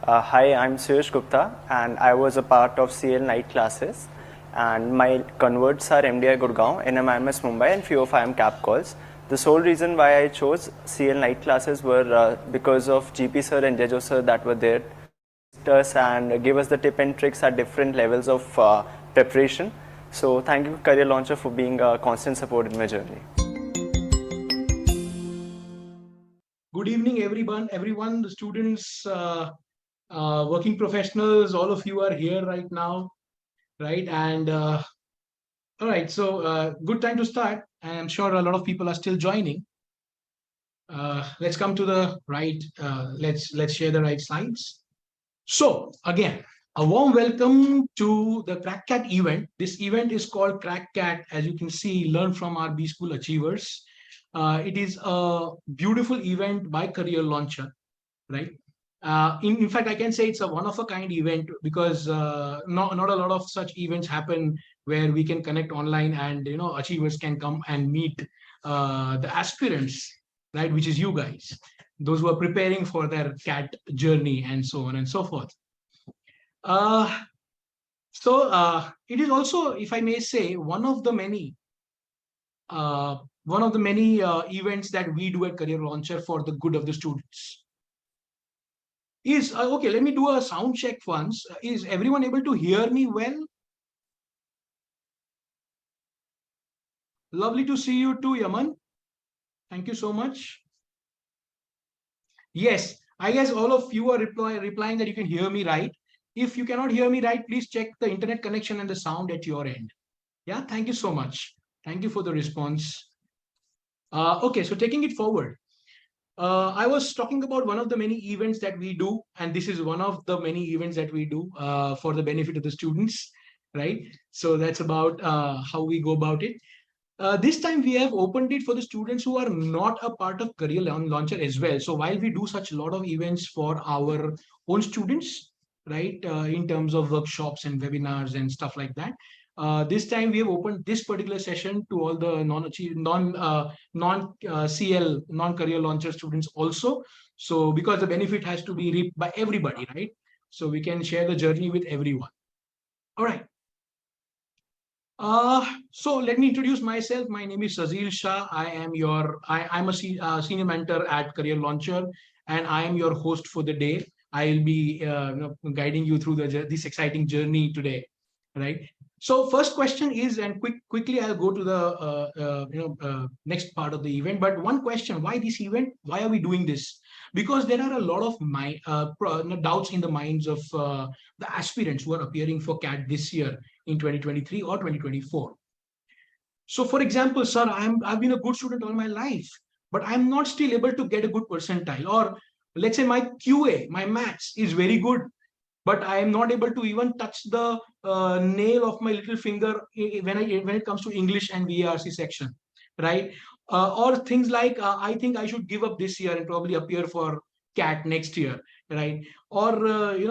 Hi, I'm Suyash Gupta, and I was a part of CL night classes. And my converts are MDI Gurgaon, NMIMS Mumbai, and few of IIM cap calls. The sole reason why I chose CL night classes were because of GP sir and Jejo sir that were there us and give us the tip and tricks at different levels of preparation. So thank you, Career Launcher, for being a constant support in my journey. Good evening, everyone, the students, working professionals, all of you are here right now, right? And all right, so good time to start. I'm sure a lot of people are still joining. Let's come to the right. Let's share the right slides. So again, a warm welcome to the CrackCat event. This event is called CrackCat, as you can see, Learn from our B School Achievers. It is a beautiful event by Career Launcher, right? In fact, I can say it's a one-of-a-kind event because not a lot of such events happen where we can connect online and achievers can come and meet the aspirants, right? Which is you guys, those who are preparing for their CAT journey and so on and so forth. Uh, it is also, if I may say, one of the many events that we do at Career Launcher for the good of the students. Is okay, let me do a sound check once. Is everyone able to hear me well? Lovely to see you too, Yaman. Thank you so much. Yes, I guess all of you are replying that you can hear me right. If you cannot hear me right, please check the internet connection and the sound at your end. Yeah, thank you so much. Thank you for the response. Okay, so taking it forward. I was talking about one of the many events that we do, and this is one of the many events that we do for the benefit of the students, right? So that's about how we go about it. This time we have opened it for the students who are not a part of Career Launcher as well. So while we do such a lot of events for our own students, right, in terms of workshops and webinars and stuff like that, this time we have opened this particular session to all the non-CL, non-career launcher students also. So because the benefit has to be reaped by everybody, right? So we can share the journey with everyone. All right. So let me introduce myself. My name is Sazil Shah. I'm a senior mentor at Career Launcher, and I am your host for the day. I'll be guiding you through this exciting journey today, right? So first question is, and quickly I'll go to the next part of the event. But one question: why this event? Why are we doing this? Because there are a lot of doubts in the minds of the aspirants who are appearing for CAT this year in 2023 or 2024. So, for example, sir, I've been a good student all my life, but I'm not still able to get a good percentile. Or let's say my QA, my maths is very good, but I am not able to even touch the nail of my little finger when it comes to English and VARC section, right? Or things like I think I should give up this year and probably appear for CAT next year, right? Or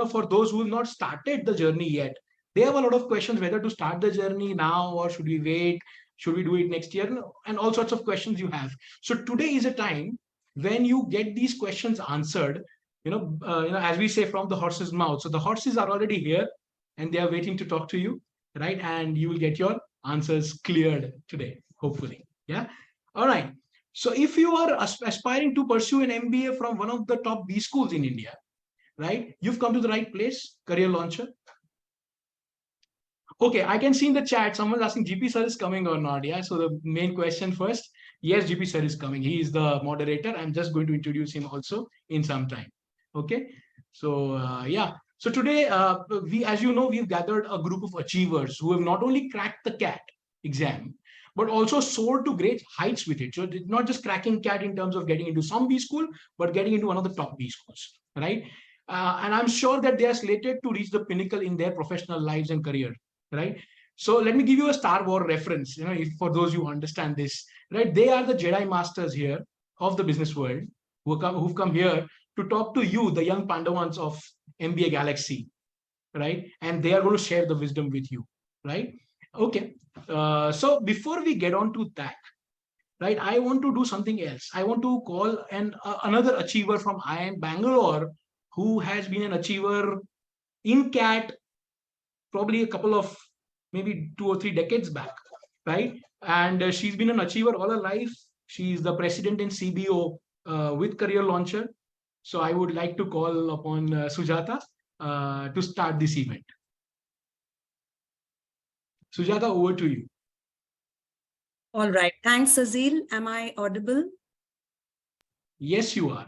for those who have not started the journey yet, they have a lot of questions whether to start the journey now or should we wait, should we do it next year, and all sorts of questions you have. So today is a time when you get these questions answered, as we say, from the horse's mouth. So the horses are already here and they are waiting to talk to you, right? And you will get your answers cleared today, hopefully. Yeah. All right. So if you are aspiring to pursue an MBA from one of the top B schools in India, right? You've come to the right place, Career Launcher. Okay, I can see in the chat someone's asking GP sir is coming or not. Yeah. So the main question first. Yes, GP sir is coming. He is the moderator. I'm just going to introduce him also in some time. Okay. So yeah. So today, as you know, we've gathered a group of achievers who have not only cracked the CAT exam, but also soared to great heights with it. So not just cracking CAT in terms of getting into some B school, but getting into one of the top B schools, right? And I'm sure that they are slated to reach the pinnacle in their professional lives and career, right? So let me give you a Star Wars reference, if for those who understand this, right? They are the Jedi Masters here of the business world who've come here to talk to you, the young Pandavans of MBA Galaxy, right? And they are going to share the wisdom with you, right? Okay. So before we get on to that, right, I want to do something else. I want to call another achiever from IIM Bangalore who has been an achiever in CAT probably a couple of maybe 2 or 3 decades back, right? And she's been an achiever all her life. She's the president and CBO with Career Launcher. So I would like to call upon Sujata to start this event. Sujata, over to you. All right. Thanks, Azil. Am I audible? Yes, you are.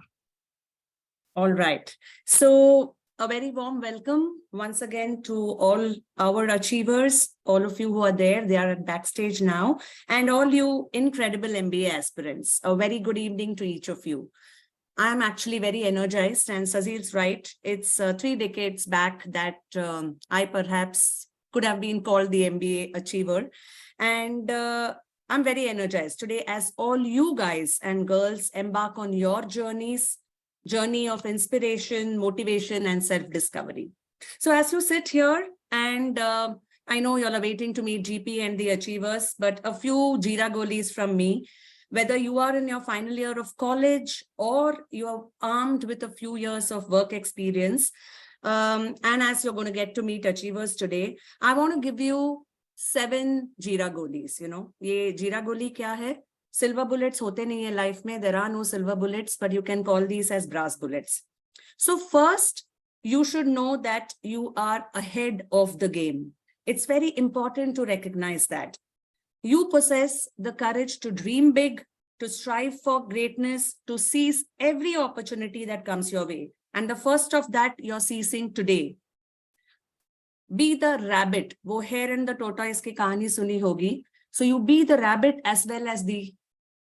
All right. So a very warm welcome once again to all our achievers, all of you who are there, they are at backstage now, and all you incredible MBA aspirants. A very good evening to each of you. I am actually very energized, and Sazil's right. It's 3 decades back that I perhaps could have been called the MBA achiever. And I'm very energized today as all you guys and girls embark on your journey of inspiration, motivation, and self-discovery. So as you sit here, and I know you're waiting to meet GP and the achievers, but a few Jira goalies from me. Whether you are in your final year of college or you're armed with a few years of work experience, and as you're going to get to meet achievers today, I want to give you 7 Jira goalies. You know, ye Jira goalie kya hai? Silver bullets hote nahi hai life mein. There are no silver bullets, but you can call these as brass bullets. So first, you should know that you are ahead of the game. It's very important to recognize that. You possess the courage to dream big, to strive for greatness, to seize every opportunity that comes your way. And the first of that you're seizing today. Be the rabbit. Wo hare and the tortoise ki kahani suni hogi. So you be the rabbit as well as the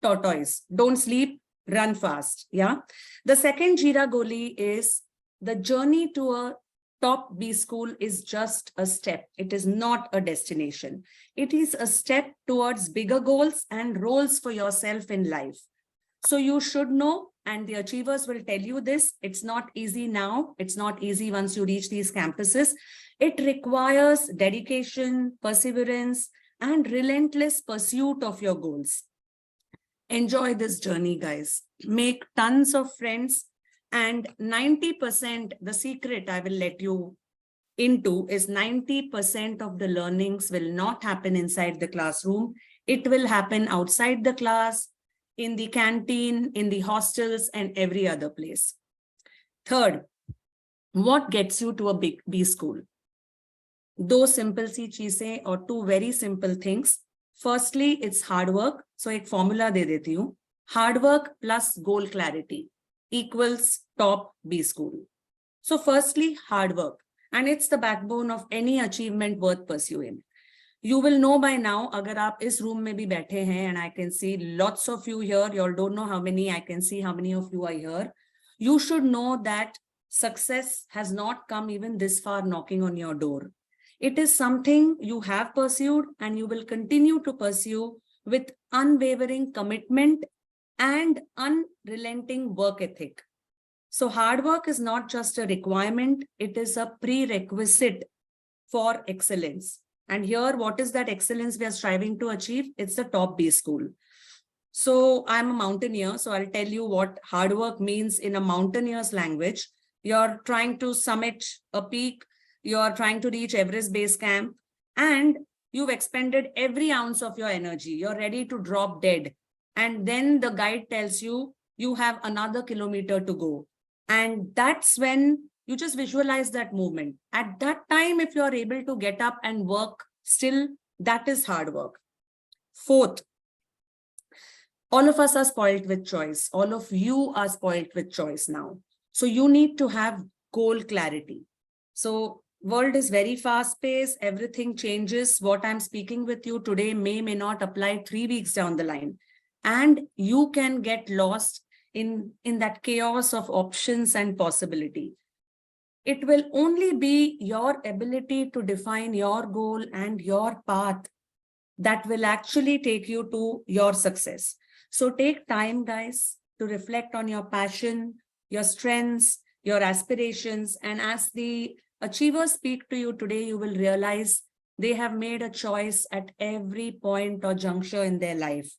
tortoise. Don't sleep, run fast. Yeah. The second Jira goalie is the journey to a top B school is just a step. It is not a destination. It is a step towards bigger goals and roles for yourself in life. So you should know, and the achievers will tell you this, it's not easy now. It's not easy once you reach these campuses. It requires dedication, perseverance, and relentless pursuit of your goals. Enjoy this journey, guys. Make tons of friends. And 90%, the secret I will let you into is 90% of the learnings will not happen inside the classroom. It will happen outside the class, in the canteen, in the hostels, and every other place. Third, what gets you to a big B school? 2 simple सी चीजें or 2 very simple things. Firstly, it's hard work. So एक formula दे देती हूँ. Hard work plus goal clarity equals top B school. So firstly, hard work. And it's the backbone of any achievement worth pursuing. You will know by now, agar aap is room mein bhi baithe hain, and I can see lots of you here, you all don't know how many, I can see how many of you are here. You should know that success has not come even this far knocking on your door. It is something you have pursued and you will continue to pursue with unwavering commitment and unrelenting work ethic. So hard work is not just a requirement, it is a prerequisite for excellence. And here, what is that excellence we are striving to achieve? It's the top B school. So I'm a mountaineer, so I'll tell you what hard work means in a mountaineer's language. You're trying to summit a peak, you're trying to reach Everest base camp, and you've expended every ounce of your energy. You're ready to drop dead. And then the guide tells you, you have another kilometer to go. And that's when you just visualize that movement. At that time, if you're able to get up and work still, that is hard work. Fourth, all of us are spoiled with choice. All of you are spoiled with choice now. So you need to have goal clarity. So world is very fast paced. Everything changes. What I'm speaking with you today may not apply 3 weeks down the line. And you can get lost in that chaos of options and possibility. It will only be your ability to define your goal and your path that will actually take you to your success. So take time, guys, to reflect on your passion, your strengths, your aspirations. And as the achievers speak to you today, you will realize they have made a choice at every point or juncture in their life.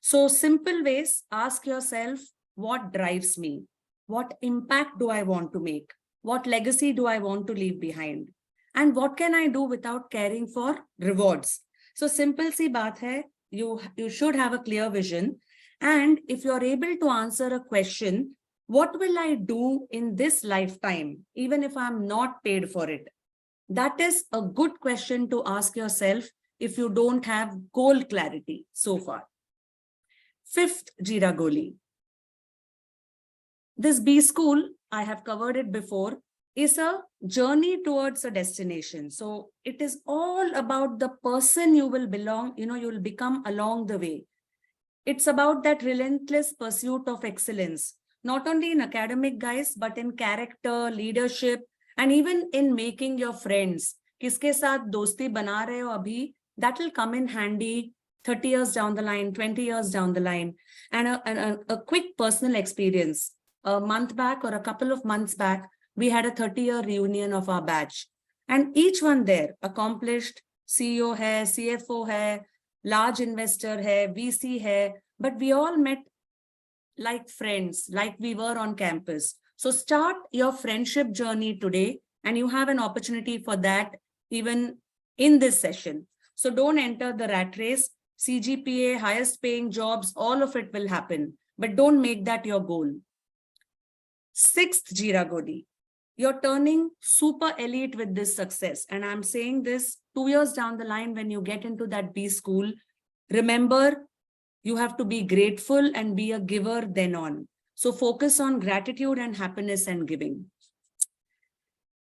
So simple ways, ask yourself, what drives me? What impact do I want to make? What legacy do I want to leave behind? And what can I do without caring for rewards? So simple si baat hai, you should have a clear vision. And if you're able to answer a question, what will I do in this lifetime, even if I'm not paid for it? That is a good question to ask yourself if you don't have goal clarity so far. Fifth Jira Goli. This B school, I have covered it before, is a journey towards a destination. So it is all about the person you will belong, you will become along the way. It's about that relentless pursuit of excellence, not only in academic, guys, but in character, leadership, and even in making your friends. Kiske saath dosti bana rahe ho abhi, that will come in handy 30 years down the line, 20 years down the line. And a quick personal experience. A month back or a couple of months back, we had a 30-year reunion of our batch. And each one there, accomplished CEO hai, CFO hai, large investor hai, VC hai, but we all met like friends, like we were on campus. So start your friendship journey today, and you have an opportunity for that even in this session. So don't enter the rat race. CGPA, highest paying jobs, all of it will happen, but don't make that your goal. Sixth Jira Godi. You're turning super elite with this success. And I'm saying this 2 years down the line when you get into that B school. Remember, you have to be grateful and be a giver then on. So focus on gratitude and happiness and giving.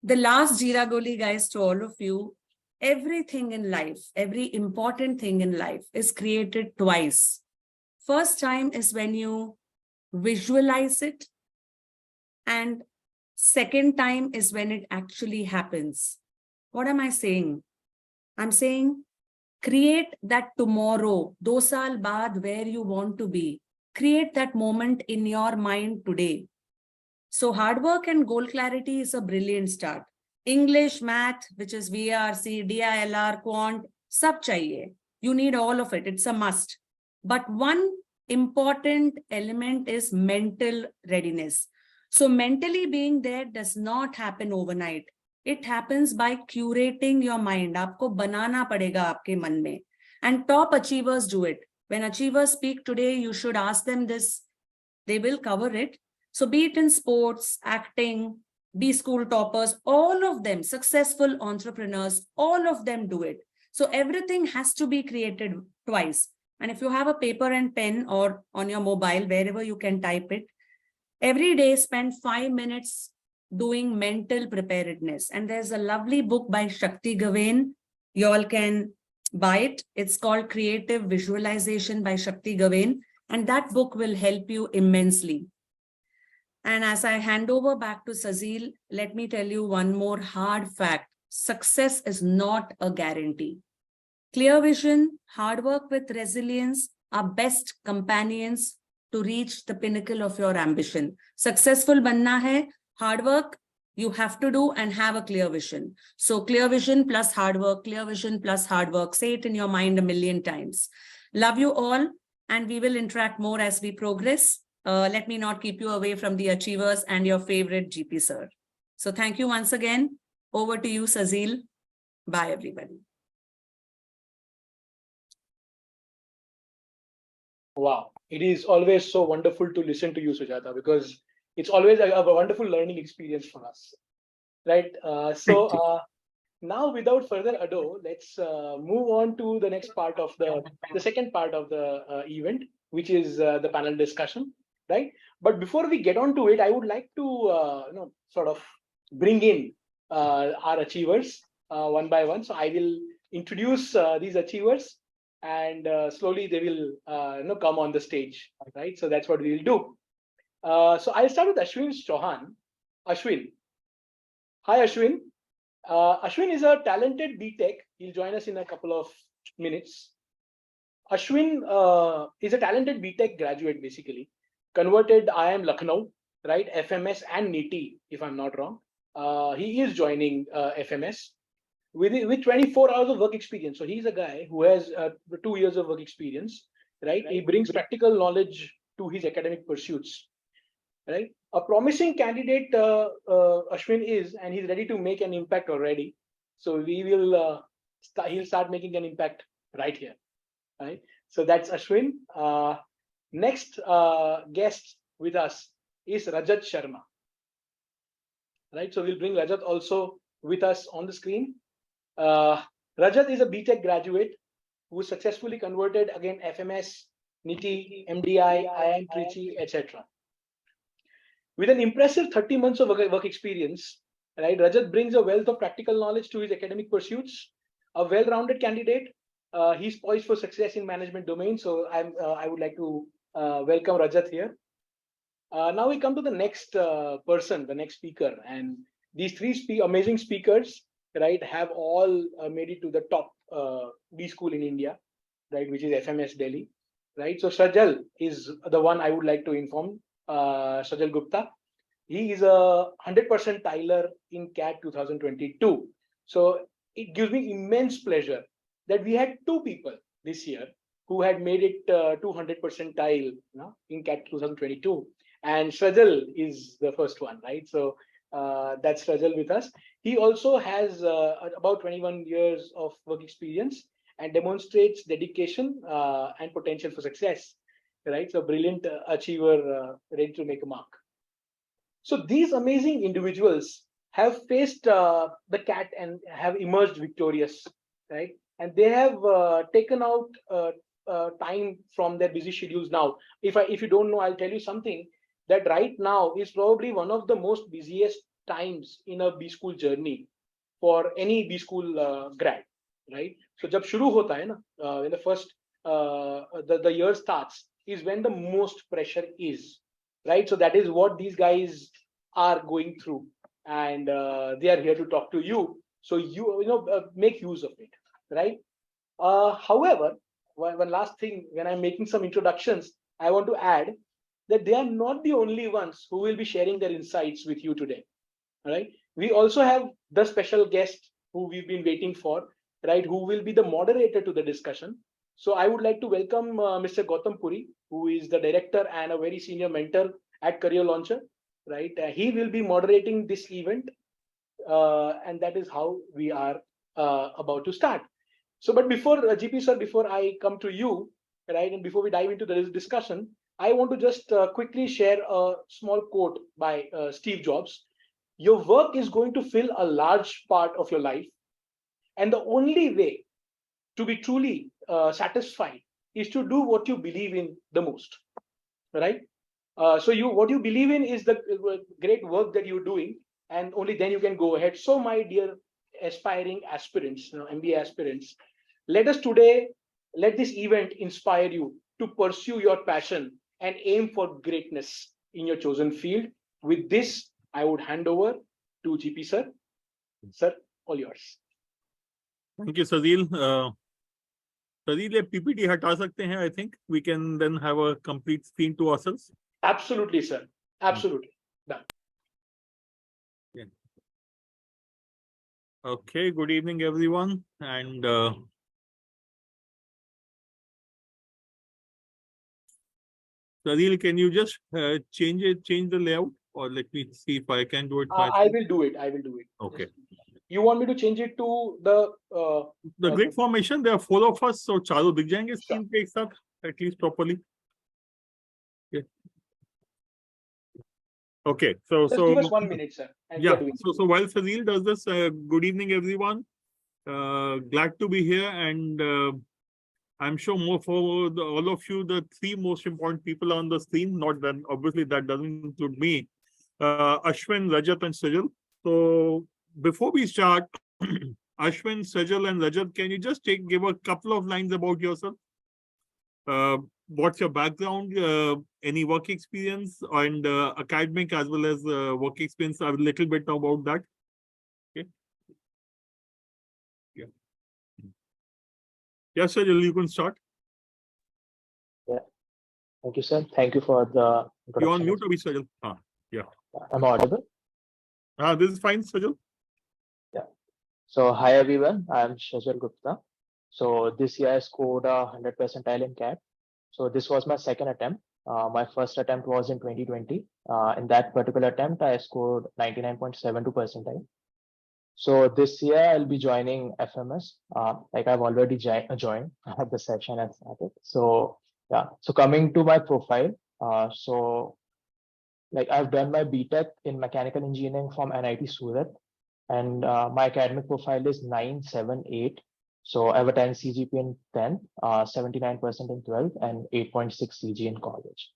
The last Jira Goli, guys, to all of you, everything in life, every important thing in life is created twice. First time is when you visualize it, and second time is when it actually happens. What am I saying? I'm saying create that tomorrow, 2 saal baad, where you want to be. Create that moment in your mind today. So hard work and goal clarity is a brilliant start. English, math, which is VRC, DILR, quant, sab chahiye. You need all of it. It's a must. But one important element is mental readiness. So mentally being there does not happen overnight. It happens by curating your mind. Aapko banana padega aapke man mein. And top achievers do it. When achievers speak today, you should ask them this. They will cover it. So be it in sports, acting, B school toppers, all of them, successful entrepreneurs, all of them do it. So everything has to be created twice. And if you have a paper and pen or on your mobile, wherever you can type it, every day spend 5 minutes doing mental preparedness. And there's a lovely book by Shakti Gawain. You all can buy it. It's called Creative Visualization by Shakti Gawain. And that book will help you immensely. And as I hand over back to Sazil, let me tell you one more hard fact. Success is not a guarantee. Clear vision, hard work with resilience are best companions to reach the pinnacle of your ambition. Successful banna hai, hard work you have to do and have a clear vision. So clear vision plus hard work, clear vision plus hard work. Say it in your mind a million times. Love you all, and we will interact more as we progress. Let me not keep you away from the achievers and your favorite GP sir. So thank you once again. Over to you, Sazil. Bye, everybody. Wow, it is always so wonderful to listen to you, Sujata, because it's always a wonderful learning experience for us, right? Now, without further ado, let's move on to the next part of the second part of the event, which is the panel discussion, right? But before we get on to it, I would like to sort of bring in our achievers one by one. So I will introduce these achievers, and slowly they will come on the stage, right? So that's what we will do. So I'll start with Ashwin Chauhan. Ashwin. Hi, Ashwin. Ashwin is a talented B.Tech. He'll join us in a couple of minutes. Ashwin is a talented B.Tech graduate, basically. Converted IIM Lucknow, right? FMS and NITI, if I'm not wrong. He is joining FMS with 24 hours of work experience. So he's a guy who has 2 years of work experience, right? He brings practical knowledge to his academic pursuits, right? A promising candidate, Ashwin is, and he's ready to make an impact already. So we will, he'll start making an impact right here, right? So that's Ashwin. Next guest with us is Rajat Sharma, right? So we'll bring Rajat also with us on the screen. Rajat is a BTech graduate who successfully converted again FMS, NITI, MDI, IIM Trichy, etc. With an impressive 30 months of work experience, right, Rajat brings a wealth of practical knowledge to his academic pursuits. A well-rounded candidate, he's poised for success in management domain. So I would like to welcome Rajat here. Now we come to the next person, the next speaker, and these three amazing speakers, right, have all made it to the top B school in India, right, which is FMS Delhi, right. So Sajal is the one I would like to inform. Sajal Gupta. He is a 100% tiler in CAT 2022. So it gives me immense pleasure that we had two people this year who had made it 200% tile in CAT 2022. And Sajal is the first one, right? So that's Sajal with us. He also has about 21 years of work experience and demonstrates dedication and potential for success, right? So brilliant achiever, ready to make a mark. So these amazing individuals have faced the CAT and have emerged victorious, right? And they have taken out time from their busy schedules now. If you don't know, I'll tell you something that right now is probably one of the most busiest times in a B school journey for any B school grad, right? So jab shuru hota hai na, when the first the year starts is when the most pressure is, right? So that is what these guys are going through, and they are here to talk to you. So make use of it, right? However, one last thing, when I'm making some introductions, I want to add that they are not the only ones who will be sharing their insights with you today. All right. We also have the special guest who we've been waiting for, right? Who will be the moderator to the discussion. So I would like to welcome Mr. Gautam Puri, who is the director and a very senior mentor at Career Launcher, right? He will be moderating this event, and that is how we are about to start. So, but before GP sir, before I come to you, right, and before we dive into the discussion, I want to just quickly share a small quote by Steve Jobs. Your work is going to fill a large part of your life, and the only way to be truly satisfied is to do what you believe in the most, right? So what you believe in is the great work that you're doing, and only then you can go ahead. So my dear aspiring aspirants, MBA aspirants, let this event inspire you to pursue your passion and aim for greatness in your chosen field. With this, I would hand over to GP sir. Sir, all yours. Thank you, Sajil. Sajil, ये PPT हटा सकते हैं. I think we can then have a complete screen to ourselves. Absolutely, sir. Absolutely. Done. Yeah. Okay. Good evening, everyone. And Sajil, can you just change the layout, or let me see if I can do it. I will do it. Okay. You want me to change it to the grid formation? There are 4 of us, so चारों दिख जाएंगे screen पे एक साथ, at least properly. Okay. Okay. Just give us 1 minute, sir. Yeah. So while Sajil does this, good evening, everyone. Glad to be here, and I'm sure all of you, the 3 most important people on the screen, not then obviously that doesn't include me, Ashwin, Rajat, and Sajal. So before we start, Ashwin, Sajal, and Rajat, can you just give a couple of lines about yourself? What's your background, any work experience, and academic as well as work experience, a little bit about that. Okay. Yeah. Yes, sir, you can start. Yeah. Thank you, sir. Thank you for the introduction. You're on mute, Sajal. Yeah. I'm audible. This is fine, Sajal. Yeah. So hi everyone. I'm Sajal Gupta. So this year I scored 100 percentile in CAT. So this was my second attempt. My first attempt was in 2020. In that particular attempt, I scored 99.72 percentile. So this year I'll be joining FMS. Like I've already joined the session and started. So yeah. So coming to my profile, so like I've done my BTech in mechanical engineering from NIT Surat, and my academic profile is 978. So I have a 10 CGP in 10, 79% in 12, and 8.6 CG in college.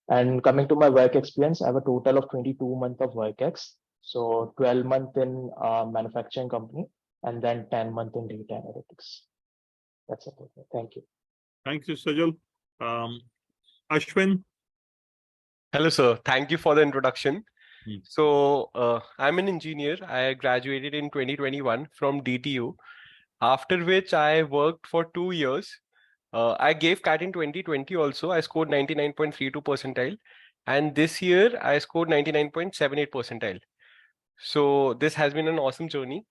And coming to my work experience, I have a total of 22 months of work ex. So 12 months in manufacturing company, and then 10 months in data analytics. That's it. Thank you. Thank you, Sajal. Ashwin. Hello, sir. Thank you for the introduction. Hmm. So, I'm an engineer. I graduated in 2021 from DTU, after which I worked for 2 years. I gave CAT in 2020 also. I scored 99.32 percentile. And this year, I scored 99.78 percentile. So, this has been an awesome journey.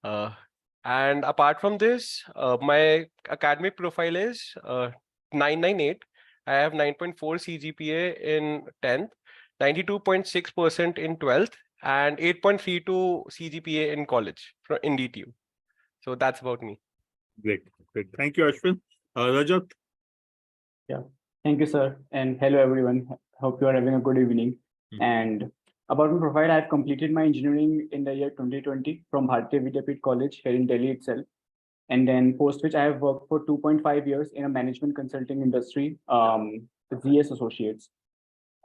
And apart from this, my academic profile is 998. I have 9.4 CGPA in 10th, 92.6% in 12th, and 8.32 CGPA in college in DTU. So that's about me. Great. Thank you, Ashwin. Rajat. Yeah, thank you, sir. And hello, everyone. Hope you are having a good evening. And about my profile, I've completed my engineering in the year 2020 from Bharatiya Vidyapit College here in Delhi itself. And then post which I have worked for 2.5 years in a management consulting industry, with ZS Associates.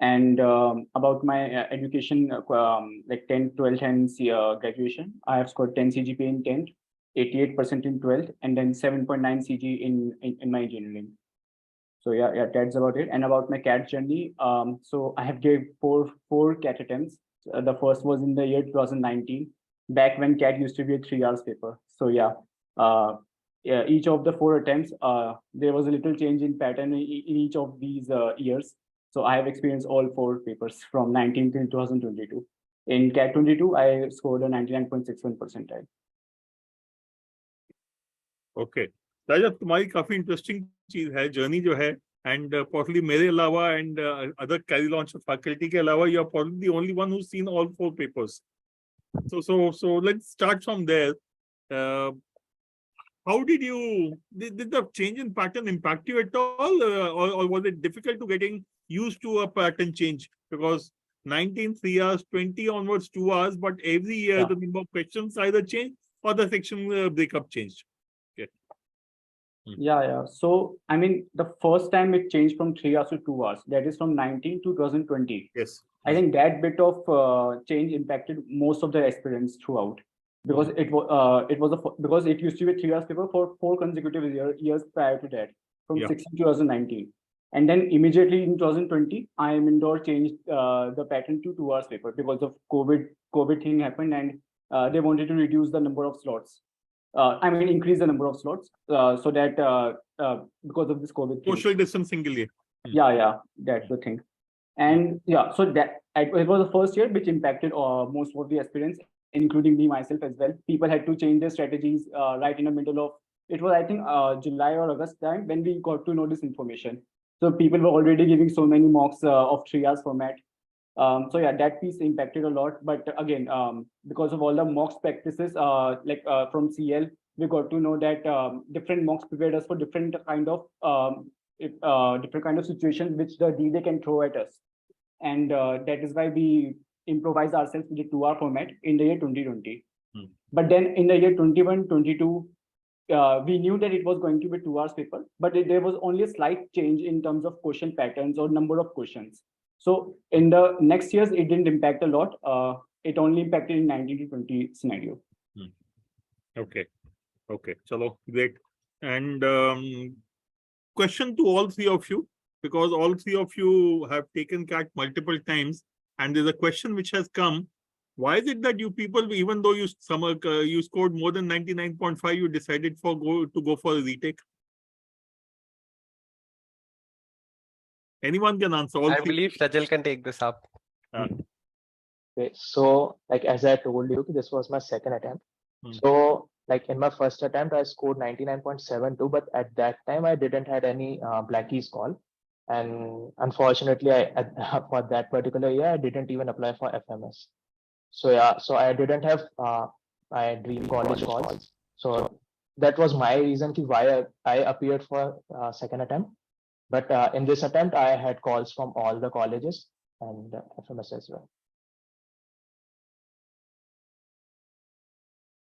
And about my education, like 10th, 12th, and graduation, I have scored 10 CGPA in 10th, 88% in 12th, and then 7.9 CG in my engineering. So yeah, that's about it. And about my CAT journey, so I have gave four CAT attempts. The first was in the year 2019, back when CAT used to be a 3 hours paper. So yeah, each of the 4 attempts, there was a little change in pattern in each of these years. So I have experienced all 4 papers from 19 till 2022. In CAT 22, I scored a 99.61 percentile. Okay. राजा तुम्हारी काफी interesting चीज है journey जो है and possibly मेरे अलावा and other carry launch faculty के अलावा you are probably the only one who's seen all 4 papers. So let's start from there. How did the change in pattern impact you at all, or was it difficult to getting used to a pattern change? Because 19 3 hours, 20 onwards 2 hours, but every year the number of questions either changed or the section breakup changed. Yeah. So, I mean, the first time it changed from 3 hours to 2 hours, that is from 19 to 2020. Yes. I think that bit of change impacted most of the aspirants throughout, because because it used to be a 3 hours paper for 4 consecutive years prior to that, from 16 to 2019. And then immediately in 2020, IIM Indore changed the pattern to 2 hours paper because of COVID thing happened, and they wanted to reduce the number of slots. Increase the number of slots so that because of this COVID thing. Social distancing. Yeah, that's the thing. And yeah, so that it was the first year which impacted most of the aspirants, including me myself as well. People had to change their strategies right in the middle of it. Was I think July or August time when we got to know this information. So people were already giving so many mocks of 3 hours format. So yeah, that piece impacted a lot. But again, because of all the mocks practices, from CL, we got to know that different mocks prepared us for different kind of situations which the DD can throw at us. And that is why we improvise ourselves with the 2-hour format in the year 2020. But then in the year 21, 22, we knew that it was going to be 2 hours paper, but there was only a slight change in terms of question patterns or number of questions. So in the next years, it didn't impact a lot. It only impacted in 19 to 20 scenario. Okay. Chalo, great. And question to all 3 of you, because all 3 of you have taken CAT multiple times, and there's a question which has come. Why is it that you people, even though you scored more than 99.5, you decided to go for a retake? Anyone can answer. I believe Sajal can take this up. Okay, so like as I told you, this was my second attempt. So like in my first attempt, I scored 99.72, but at that time I didn't had any Blackie's call. And unfortunately, for that particular year, I didn't even apply for FMS. So yeah, so I didn't have my dream college calls. So that was my reason why I appeared for second attempt. But in this attempt, I had calls from all the colleges and FMS as well.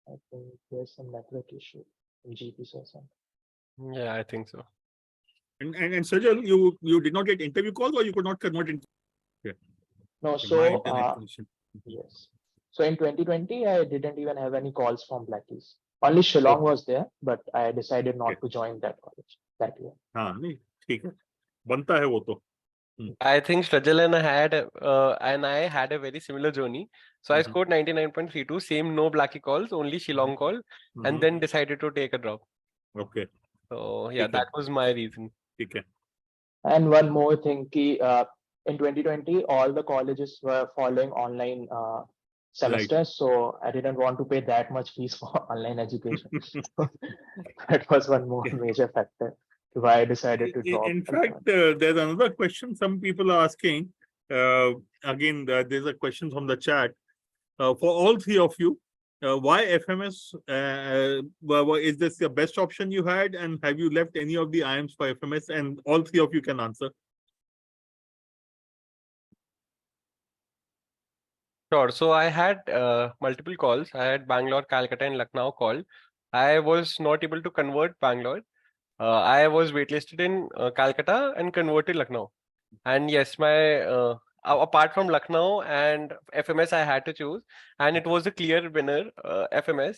I think there's some network issue in GP session. Yeah, I think so. And Sajal, you did not get interview calls, or you could not convert into. No, My so internet connection. yes. So in 2020, I didn't even have any calls from Blackies. Only Shillong was there, but I decided not to join that college that year. हाँ नहीं ठीक है बनता है वो तो. I think Strajal and I had a very similar journey. So I scored 99.32, same no Blackie calls, only Shillong call, and then decided to take a drop. Okay. So yeah, that was my reason. ठीक है. And one more thing, in 2020, all the colleges were following online semesters, so I didn't want to pay that much fees for online education. That was one more major factor why I decided to drop. In fact, there's another question some people are asking. Again, there's a question from the chat. For all three of you, why FMS? Is this the best option you had? And have you left any of the IIMs for FMS? And all three of you can answer. Sure. So I had multiple calls. I had Bangalore, Calcutta, and Lucknow call. I was not able to convert Bangalore. I was waitlisted in Calcutta and converted Lucknow. And yes, my apart from Lucknow and FMS, I had to choose, and it was a clear winner, FMS.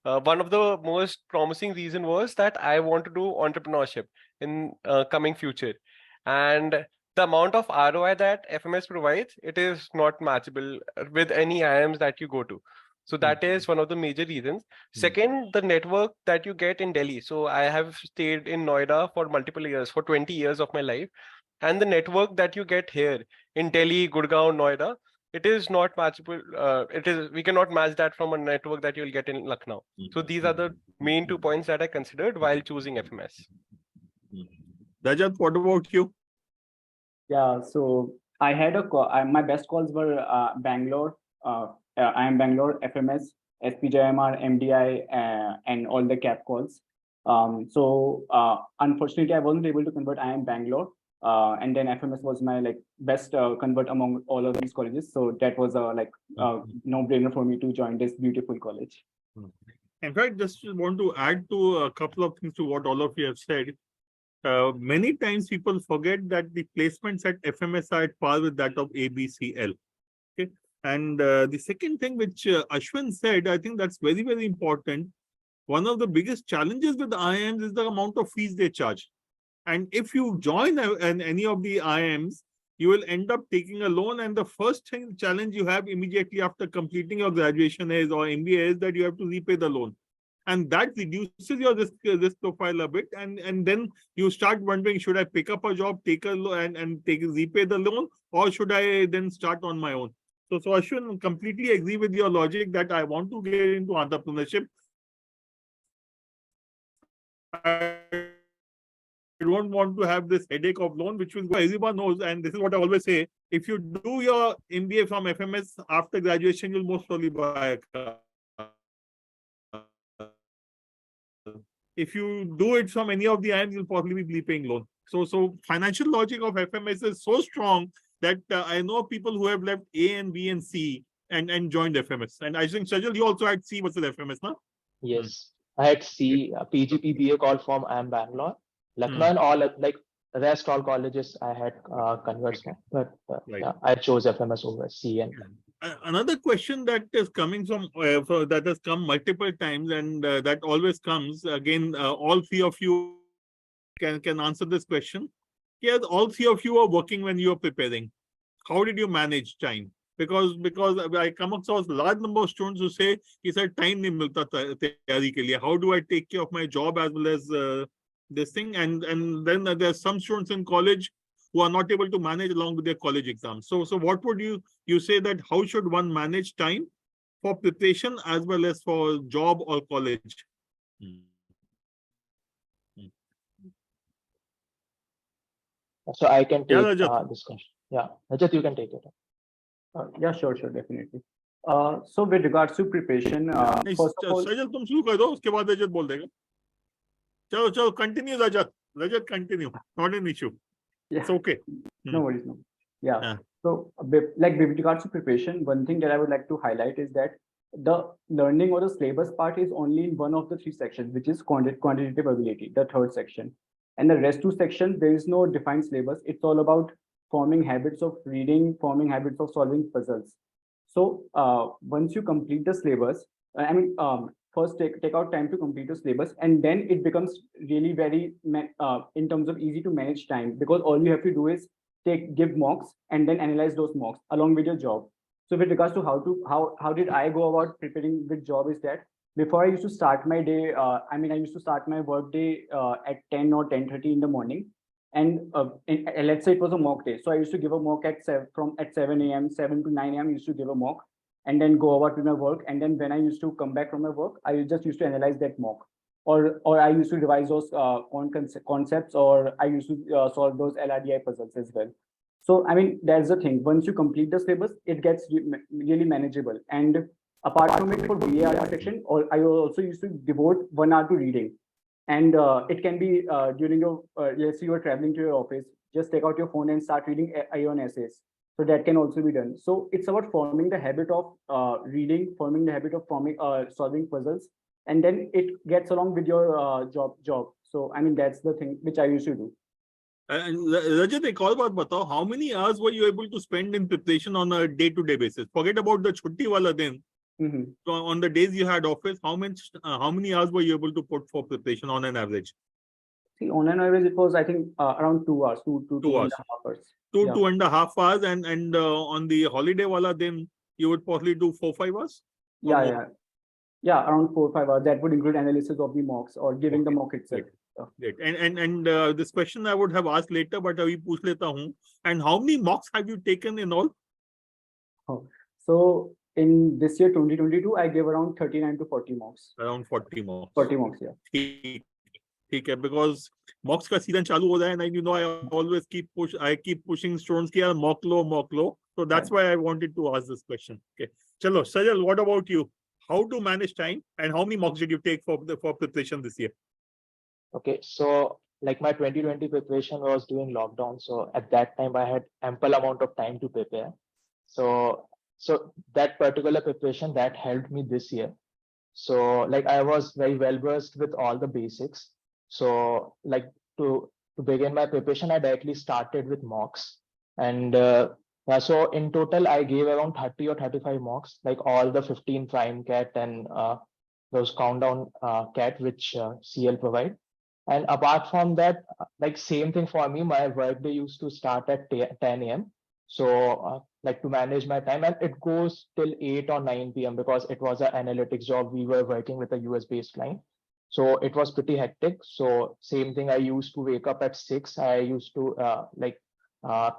One of the most promising reason was that I want to do entrepreneurship in coming future, and the amount of ROI that FMS provides, it is not matchable with any IIMs that you go to. So that is one of the major reasons. Second, the network that you get in Delhi. So I have stayed in Noida for multiple years, for 20 years of my life. And the network that you get here in Delhi, Gurgaon, Noida, it is not matchable. We cannot match that from a network that you'll get in Lucknow. So these are the main 2 points that I considered while choosing FMS. Rajat, what about you? Yeah, so I had my best calls were Bangalore, IIM Bangalore, FMS, SPJMR, MDI, and all the cap calls. So unfortunately, I wasn't able to convert IIM Bangalore. And then FMS was my best convert among all of these colleges. So that was a no-brainer for me to join this beautiful college. In fact, just want to add to a couple of things to what all of you have said. Many times people forget that the placements at FMS are at par with that of ABCL. Okay, and the second thing which Ashwin said, I think that's very, very important. One of the biggest challenges with the IIMs is the amount of fees they charge. And if you join any of the IIMs, you will end up taking a loan. And the first challenge you have immediately after completing your graduation or MBA is that you have to repay the loan. And that reduces your risk profile a bit. And then you start wondering, should I pick up a job, take a loan and repay the loan, or should I then start on my own? So Ashwin, completely agree with your logic that I want to get into entrepreneurship. I don't want to have this headache of loan, which will go. Everyone knows, and this is what I always say: if you do your MBA from FMS after graduation, you'll most probably buy a car. If you do it from any of the IIMs, you'll probably be paying loan. So financial logic of FMS is so strong that I know people who have left A and B and C and joined FMS. And I think Sajal, you also had C versus FMS, no? Yes, I had C, PGP call from IIM Bangalore, Lucknow, and all rest all colleges I had converts from, but yeah, I chose FMS over C. And another question that is coming from that has come multiple times, and that always comes again. All three of you can answer this question. Yes, all three of you are working when you are preparing. How did you manage time? Because I come across a large number of students who say, "He said time nahi milta tayari ke liye. How do I take care of my job as well as this thing?" And then there's some students in college who are not able to manage along with their college exams. So what would you say that how should one manage time for preparation as well as for job or college? So I can Yeah, take Rajat. this question. Yeah, Rajat, you can take it. Yeah, sure, definitely. So with regards to preparation, नहीं, first of all, सजल तुम शुरू कर दो, उसके बाद रजत बोल देगा. चलो चलो continue Rajat. Rajat, continue. Not an issue. yeah, It's okay. no worries, no. Yeah. Yeah. So, like with regards to preparation, one thing that I would like to highlight is that the learning or the syllabus part is only in one of the three sections, which is quantitative ability, the third section. And the rest two sections, there is no defined syllabus. It's all about forming habits of reading, forming habits of solving puzzles. So once you complete the syllabus, first take out time to complete the syllabus, and then it becomes really very in terms of easy to manage time, because all you have to do is give mocks and then analyze those mocks along with your job. So with regards to how did I go about preparing with job is that before I used to start my day, I used to start my work day at 10 or 10:30 in the morning. And let's say it was a mock day. So I used to give a mock at 7 a.m., 7 to 9 a.m. I used to give a mock and then go about with my work. And then when I used to come back from my work, I just used to analyze that mock. Or I used to revise those concepts, or I used to solve those LRDI puzzles as well. So, that's the thing. Once you complete the syllabus, it gets really manageable. And apart from it, for VAR section, or I also used to devote 1 hour to reading. And it can be during your, let's say you are traveling to your office, just take out your phone and start reading IIM essays. So that can also be done. So it's about forming the habit of reading, forming the habit of solving puzzles, and then it gets along with your job. So that's the thing which I used to do. And Rajat, एक और बात बताओ, how many hours were you able to spend in preparation on a day-to-day basis? Forget about the छुट्टी वाला दिन. So on the days you had office, how many hours were you able to put for preparation on an average? See, on an average, it was, I think, around 2 hours, two and a half hours. Two, 2.5 hours, and on the holiday wala then you would probably do 4-5 hours? Yeah, around 4-5 hours. That would include analysis of the mocks or giving the mock itself. Great. And this question I would have asked later, but abhi pooch leta hoon. And how many mocks have you taken in all? So in this year 2022, I gave around 39 to 40 mocks. Around 40 mocks. 40 mocks, yeah. ठीक है, because mocks का season चालू हो रहा है, and you know I always keep pushing stones कि यार mock low. So that's why I wanted to ask this question. Okay, चलो Sajal, what about you? How to manage time, and how many mocks did you take for preparation this year? Okay, so like my 2020 preparation was during lockdown, so at that time I had ample amount of time to prepare. So that particular preparation that helped me this year. So like I was very well versed with all the basics. So like to begin my preparation, I directly started with mocks, and so in total I gave around 30 or 35 mocks, like all the 15 prime cat and those countdown cat which CL provide. And apart from that, like same thing for me, my workday used to start at 10 a.m. So like to manage my time, and it goes till 8 or 9 p.m. because it was an analytics job. We were working with a US based client. So it was pretty hectic. So same thing, I used to wake up at 6. I used to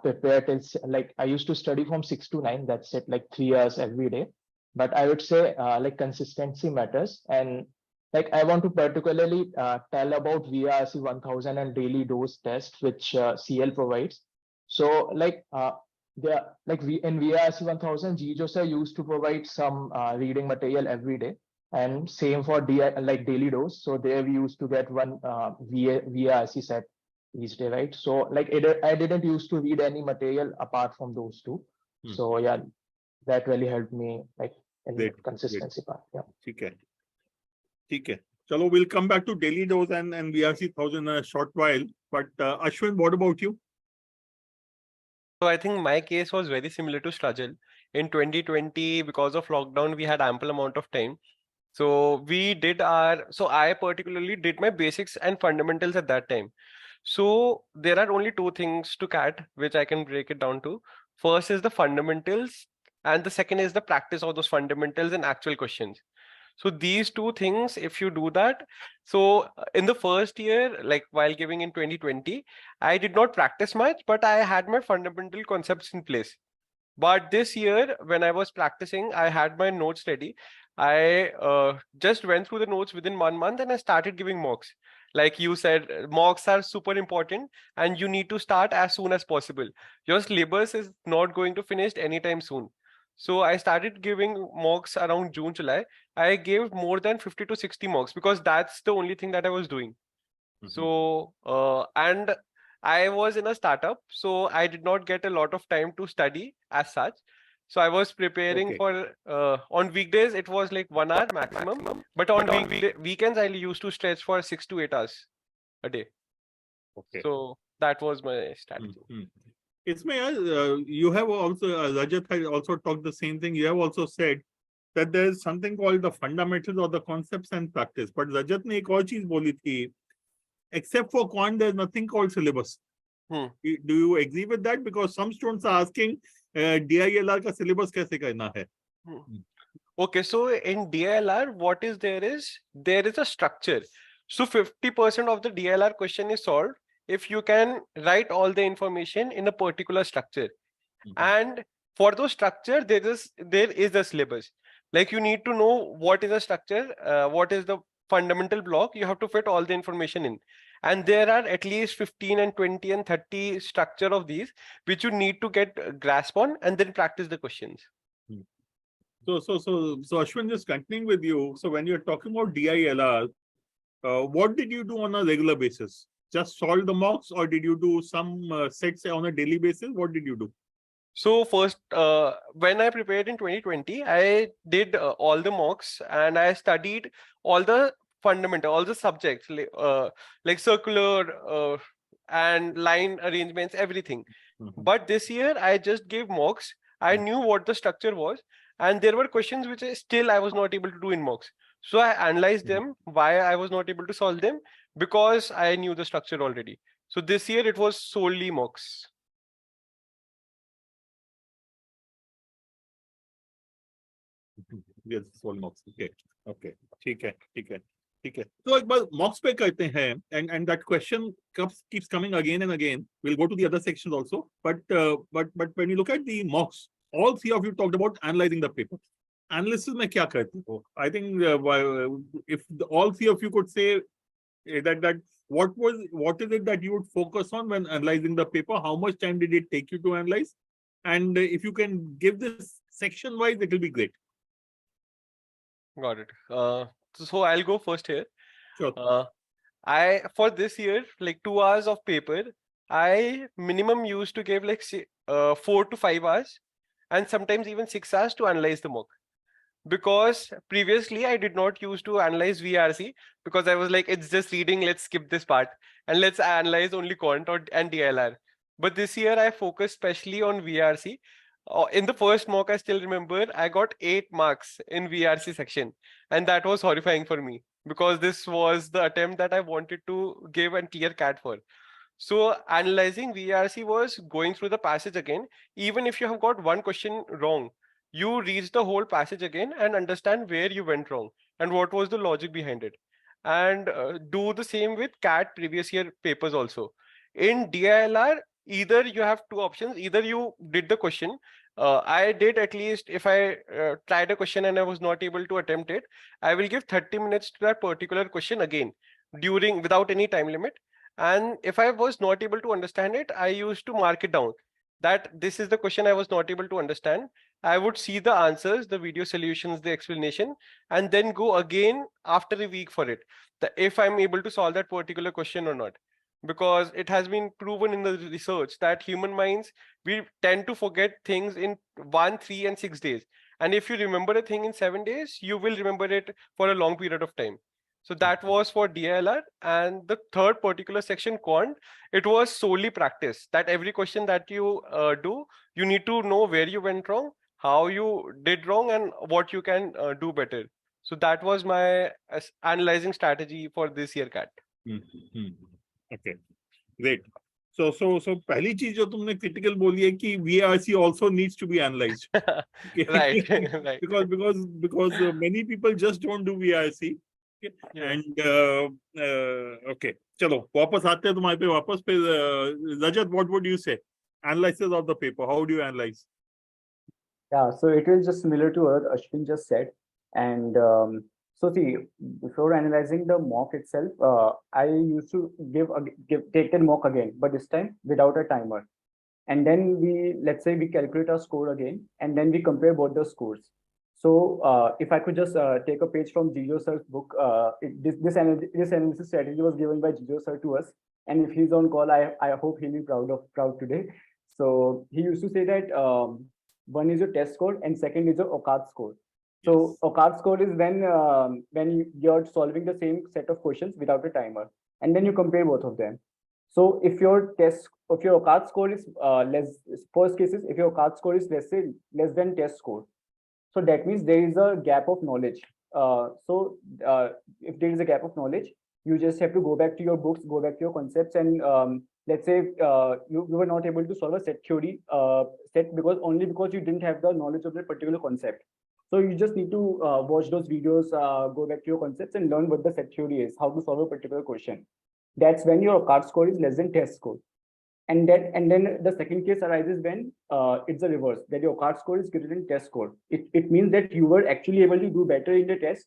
prepare till, like I used to study from 6 to 9. That's it, like 3 hours every day. But I would say like consistency matters. And like I want to particularly tell about VRC 1000 and daily dose test, which CL provides. So like in VRC 1000, Gijo sir used to provide some reading material every day, and same for like daily dose. So there we used to get one VRC set each day, right? So like I didn't used to read any material apart from those two. So yeah, that really helped me like in the consistency part. Yeah. Okay. So we'll come back to daily dose and VRC 1000 in a short while. But Ashwin, what about you? So I think my case was very similar to Struggle. In 2020, because of lockdown, we had ample amount of time. So I particularly did my basics and fundamentals at that time. So there are only two things to CAT, which I can break it down to. First is the fundamentals, and the second is the practice of those fundamentals and actual questions. So these two things, if you do that, so in the first year, like while giving in 2020, I did not practice much, but I had my fundamental concepts in place. But this year, when I was practicing, I had my notes ready. I just went through the notes within 1 month and I started giving mocks. Like you said, mocks are super important and you need to start as soon as possible. Your syllabus is not going to finish anytime soon. So I started giving mocks around June, July. I gave more than 50 to 60 mocks because that's the only thing that I was doing. So, and I was in a startup, so I did not get a lot of time to study as such. So I was preparing for on weekdays it was like 1 hour maximum, but on weekends I used to stretch for 6 to 8 hours a day. Okay. So that was my strategy. Ismail, you have also, Rajat has also talked the same thing. You have also said that there is something called the fundamentals or the concepts and practice. But Rajat ne ek aur cheez boli thi, except for quant, there is nothing called syllabus. Do you agree with that? Because some students are asking, DILR ka syllabus kaise karna hai? Okay, so in DILR, what is there is a structure. So 50% of the DILR question is solved if you can write all the information in a particular structure. And for those structure, there is a syllabus. Like you need to know what is a structure, what is the fundamental block. You have to fit all the information in. And there are at least 15 and 20 and 30 structure of these, which you need to get a grasp on and then practice the questions. So Ashwin, just continuing with you. So when you're talking about DILR, what did you do on a regular basis? Just solve the mocks, or did you do some sets on a daily basis? What did you do? So first, when I prepared in 2020, I did all the mocks and I studied all the fundamental, all the subjects like circular and line arrangements, everything. But this year, I just gave mocks. I knew what the structure was, and there were questions which I was not able to do in mocks. So I analyzed them, why I was not able to solve them, because I knew the structure already. So this year, it was solely mocks. Yes, all mocks. Okay. ठीक है. So एक बार mocks पे करते हैं, and that question keeps coming again and again. We'll go to the other sections also. But when you look at the mocks, all three of you talked about analyzing the paper. Analysis में क्या करते हो? I think if all three of you could say that what is it that you would focus on when analyzing the paper? How much time did it take you to analyze? And if you can give this section wise, it will be great. Got it. So I'll go first here. Sure. I for this year, like 2 hours of paper, I minimum used to give like 4 to 5 hours, and sometimes even 6 hours to analyze the mock. Because previously I did not use to analyze VRC because I was like, it's just reading, let's skip this part and let's analyze only quant and DLR. But this year I focused specially on VRC. In the first mock, I still remember I got 8 marks in VRC section, and that was horrifying for me because this was the attempt that I wanted to give and clear CAT for. So analyzing VRC was going through the passage again. Even if you have got one question wrong, you read the whole passage again and understand where you went wrong and what was the logic behind it. And do the same with CAT previous year papers also. In DILR, either you have two options. Either you did the question. I did, at least if I tried a question and I was not able to attempt it, I will give 30 minutes to that particular question again without any time limit. And if I was not able to understand it, I used to mark it down that this is the question I was not able to understand. I would see the answers, the video solutions, the explanation, and then go again after a week for it, if I'm able to solve that particular question or not. Because it has been proven in the research that human minds, we tend to forget things in 1, 3, and 6 days. And if you remember a thing in 7 days, you will remember it for a long period of time. So that was for DILR. And the third particular section, quant, it was solely practice. That every question that you do, you need to know where you went wrong, how you did wrong, and what you can do better. So that was my analyzing strategy for this year CAT. Okay, great. So पहली चीज जो तुमने critical बोली है कि VRC also needs to be analyzed. Right. Right. Because many people just don't do VRC. Okay. Yeah. And okay, चलो वापस आते हैं तुम्हारे पे वापस फिर Rajat, what would you say? Analysis of the paper. How do you analyze? Yeah, so it is just similar to what Ashwin just said. And So see, before analyzing the mock itself, I used to take the mock again, but this time without a timer. And then let's say we calculate our score again, and then we compare both the scores. So if I could just take a page from Gijo sir's book, this analysis strategy was given by Gijo sir to us. And if he's on call, I hope he'll be proud today. So he used to say that one is your test score and second is your OCAD score. So OCAD score is when you're solving the same set of questions without a timer, and then you compare both of them. So if your OCAD score is first case is if your OCAD score is less than test score, so that means there is a gap of knowledge. If there is a gap of knowledge, you just have to go back to your books, go back to your concepts, and let's say you were not able to solve a set theory set because you didn't have the knowledge of the particular concept. So you just need to watch those videos, go back to your concepts and learn what the set theory is, how to solve a particular question. That's when your OCAD score is less than test score. And then the second case arises when it's the reverse, that your OCAD score is greater than test score. It means that you were actually able to do better in the test,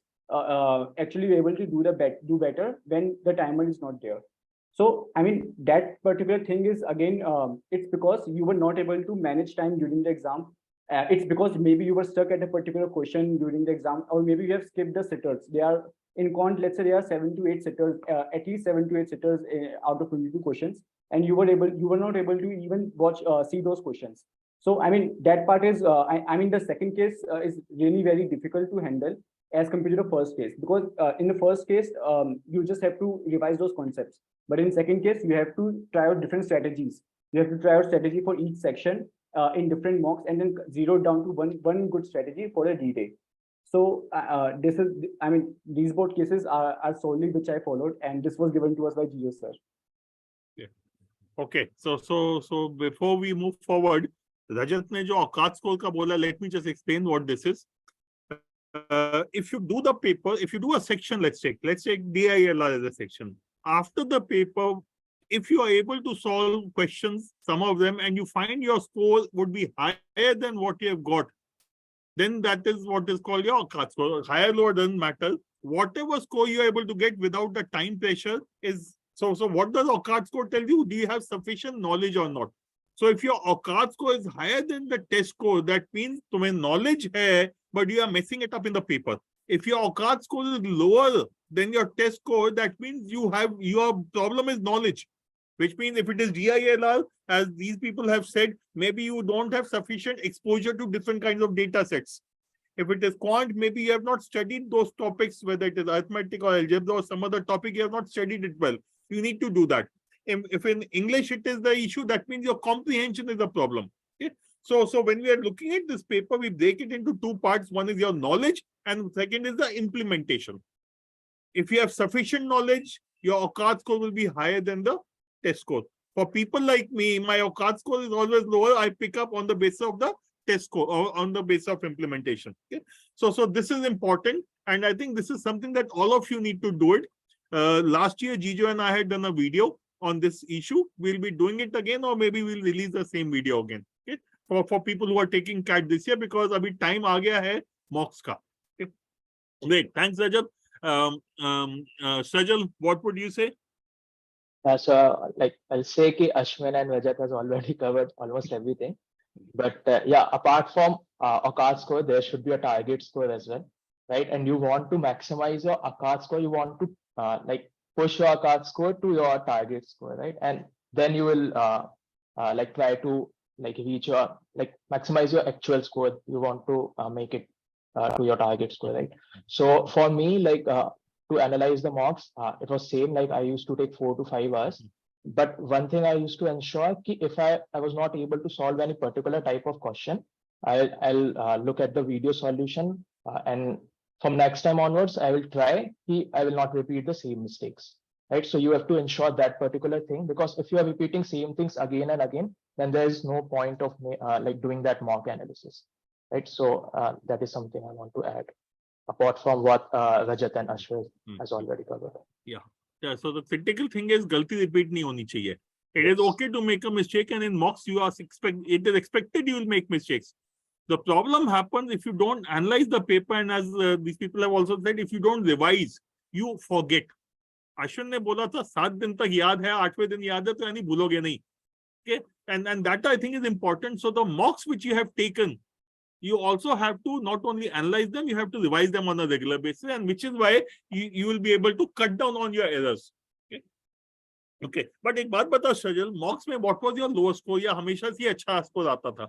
actually able to do better when the timer is not there. So, I mean, that particular thing is, again, it's because you were not able to manage time during the exam. It's because maybe you were stuck at a particular question during the exam, or maybe you have skipped the sitters. They are in quant, let's say there are 7 to 8 sitters, at least 7 to 8 sitters out of 22 questions, and you were not able to even see those questions. So, I mean, that part is, I mean, the second case is really very difficult to handle as compared to the first case, because in the first case, you just have to revise those concepts. But in second case, you have to try out different strategies. You have to try out strategy for each section in different mocks, and then zero down to one good strategy for a D-Day. So this is, I mean, these both cases are solely which I followed, and this was given to us by Gio sir. Yeah. Okay. So before we move forward, Rajat ne jo OCAD score ka bola, let me just explain what this is. If you do the paper, if you do a section, let's take DILR as a section. After the paper, if you are able to solve questions, some of them, and you find your score would be higher than what you have got, then that is what is called your OCAD score. Higher, lower doesn't matter. Whatever score you are able to get without the time pressure is, so what does OCAD score tell you? Do you have sufficient knowledge or not? So if your OCAD score is higher than the test score, that means तुम्हें knowledge है, but you are messing it up in the paper. If your OCAD score is lower than your test score, that means your problem is knowledge. Which means if it is DILR, as these people have said, maybe you don't have sufficient exposure to different kinds of data sets. If it is quant, maybe you have not studied those topics, whether it is arithmetic or algebra or some other topic, you have not studied it well. You need to do that. If in English it is the issue, that means your comprehension is the problem. Okay? So when we are looking at this paper, we break it into two parts. One is your knowledge, and second is the implementation. If you have sufficient knowledge, your OCAD score will be higher than the test score. For people like me, my OCAD score is always lower. I pick up on the basis of the test score or on the basis of implementation. Okay? So this is important, and I think this is something that all of you need to do it. Last year, Gijo and I had done a video on this issue. We'll be doing it again, or maybe we'll release the same video again. Okay? For people who are taking CAT this year, because abhi time aa gaya hai mocks ka. Okay? Great, thanks, Rajat. Sajal, what would you say? So, like, I'll say that Ashwin and Rajat has already covered almost everything. But yeah, apart from OCAD score, there should be a target score as well, right? And you want to maximize your OCAD score. You want to like push your OCAD score to your target score, right? And then you will like try to like reach your maximize your actual score. You want to make it to your target score, right? So for me, like to analyze the mocks, it was same. Like I used to take 4 to 5 hours. But one thing I used to ensure ki if I was not able to solve any particular type of question, I'll look at the video solution, and from next time onwards, I will try. I will not repeat the same mistakes, right? So you have to ensure that particular thing, because if you are repeating same things again and again, then there is no point of like doing that mock analysis, right? So that is something I want to add, apart from what Rajat and Ashwin has already covered. Yeah, so the critical thing is galti repeat nahi honi chahiye. It is okay to make a mistake, and in mocks it is expected you will make mistakes. The problem happens if you don't analyze the paper, and as these people have also said, if you don't revise, you forget. Ashwin ने बोला था 7 दिन तक याद है, 8वें दिन याद है, तो यानी भूलोगे नहीं. Okay, and that I think is important. So the mocks which you have taken, you also have to not only analyze them, you have to revise them on a regular basis, and which is why you will be able to cut down on your errors. Okay, okay. But एक बात बता सजल, mocks में what was your lowest score या हमेशा से अच्छा score आता था?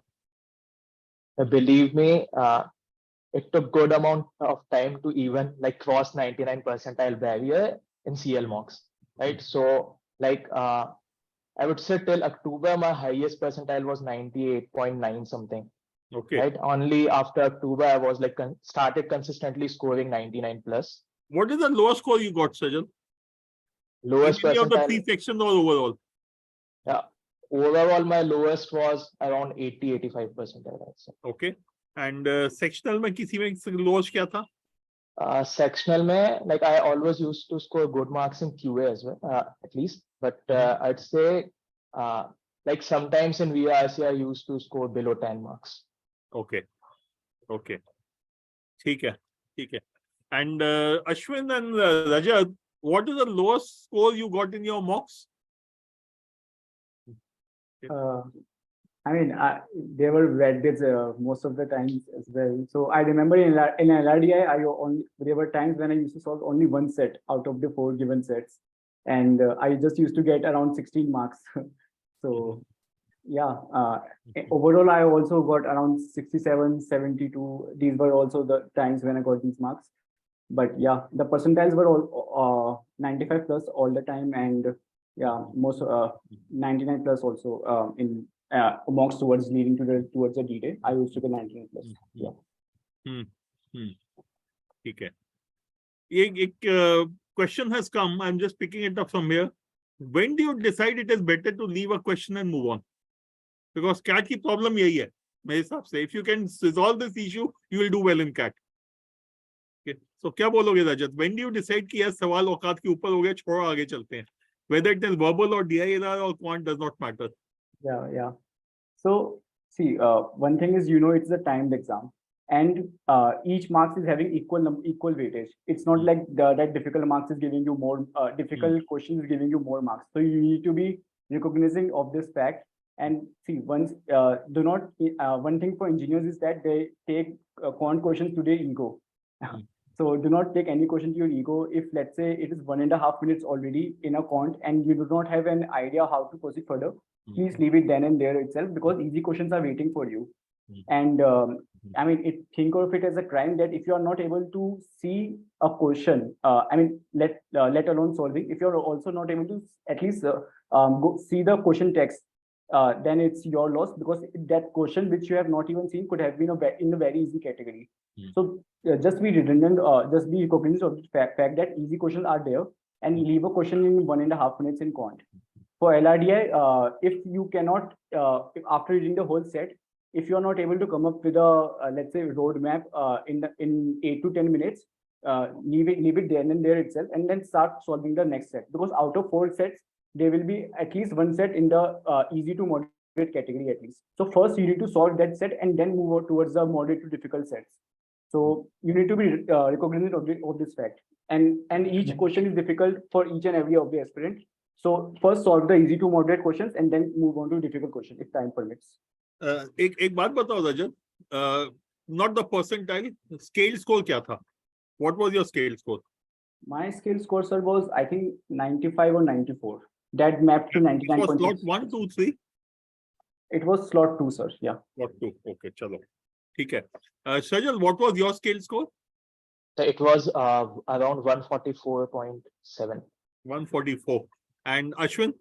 Believe me, it took good amount of time to even like cross 99 percentile barrier in CL mocks, right? So like I would say till October, my highest percentile was 98.9 something. Okay. Right. Only after October, I was like started consistently scoring 99 plus. What is the lowest score you got, Sajal? Lowest In any of the percentile. 3 sections or overall? Yeah. Overall, my lowest was around 80-85 percentile, I'd say. Okay. And sectional में किसी में lowest क्या था? Sectional में, like I always used to score good marks in QA as well, at least. But I'd say like sometimes in VRC, I used to score below 10 marks. Okay. Okay. ठीक है. And Ashwin and Rajat, what is the lowest score you got in your mocks? I mean, they were red days most of the times as well. So I remember in LRDI, there were times when I used to solve only one set out of the 4 given sets, and I just used to get around 16 marks. So yeah, overall I also got around 67, 72. These were also the times when I got these marks. But yeah, the percentiles were all 95 plus all the time, and yeah, most 99 plus also in mocks towards leading to towards the D-Day. I used to get 99 plus. Yeah. ठीक है. एक question has come. I'm just picking it up from here. When do you decide it is better to leave a question and move on? Because CAT की problem यही है मेरे हिसाब से. If you can resolve this issue, you will do well in CAT. Okay. So क्या बोलोगे रजत? When do you decide कि यह सवाल औकात के ऊपर हो गया, छोड़ो आगे चलते हैं? Whether it is verbal or DIR or quant does not matter. Yeah. So see, one thing is, it's a timed exam, and each marks is having equal weightage. It's not like that difficult marks is giving you more, difficult questions is giving you more marks. So you need to be recognizing of this fact. And see, once one thing for engineers is that they take quant questions to their ego. So do not take any question to your ego. If let's say it is 1.5 minutes already in a quant and you do not have an idea how to proceed further, please leave it then and there itself, because easy questions are waiting for you. And I mean, think of it as a crime that if you are not able to see a question, I mean, let alone solving, if you're also not able to at least go see the question text, then it's your loss, because that question which you have not even seen could have been in the very easy category. So just be redundant, just be cognizant of the fact that easy questions are there, and leave a question in 1.5 minutes in quant. For LRDI, if you cannot, after reading the whole set, if you are not able to come up with a let's say roadmap in 8 to 10 minutes, leave it then and there itself, and then start solving the next set. Because out of 4 sets, there will be at least 1 set in the easy to moderate category at least. So first you need to solve that set and then move on towards the moderate to difficult sets. So you need to be recognizant of this fact. And each question is difficult for each and every of the aspirant. So first solve the easy to moderate questions and then move on to difficult questions if time permits. एक बात बताओ रजत, not the percentile, scale score क्या था? What was your scale score? My scale score, sir, was I think 95 or 94. That mapped to 99.6. It was slot 1, 2, 3? It was slot 2, sir. Yeah. Slot 2. Okay, chalo. ठीक है. Sajal, what was your scale score? It was around 144.7. 144. And Ashwin?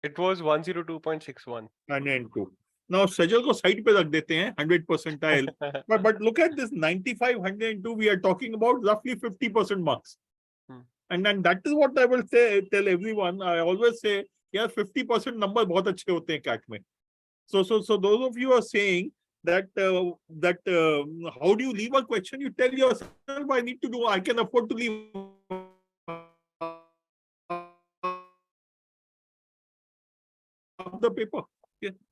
It was 102.61. 102. Now Sajal को side पे रख देते हैं 100 percentile. but look at this 95, 102. We are talking about roughly 50% marks. And then that is what I will tell everyone. I always say, yeah, 50% number बहुत अच्छे होते हैं CAT में. So those of you are saying that how do you leave a question? You tell yourself, I can afford to leave the paper.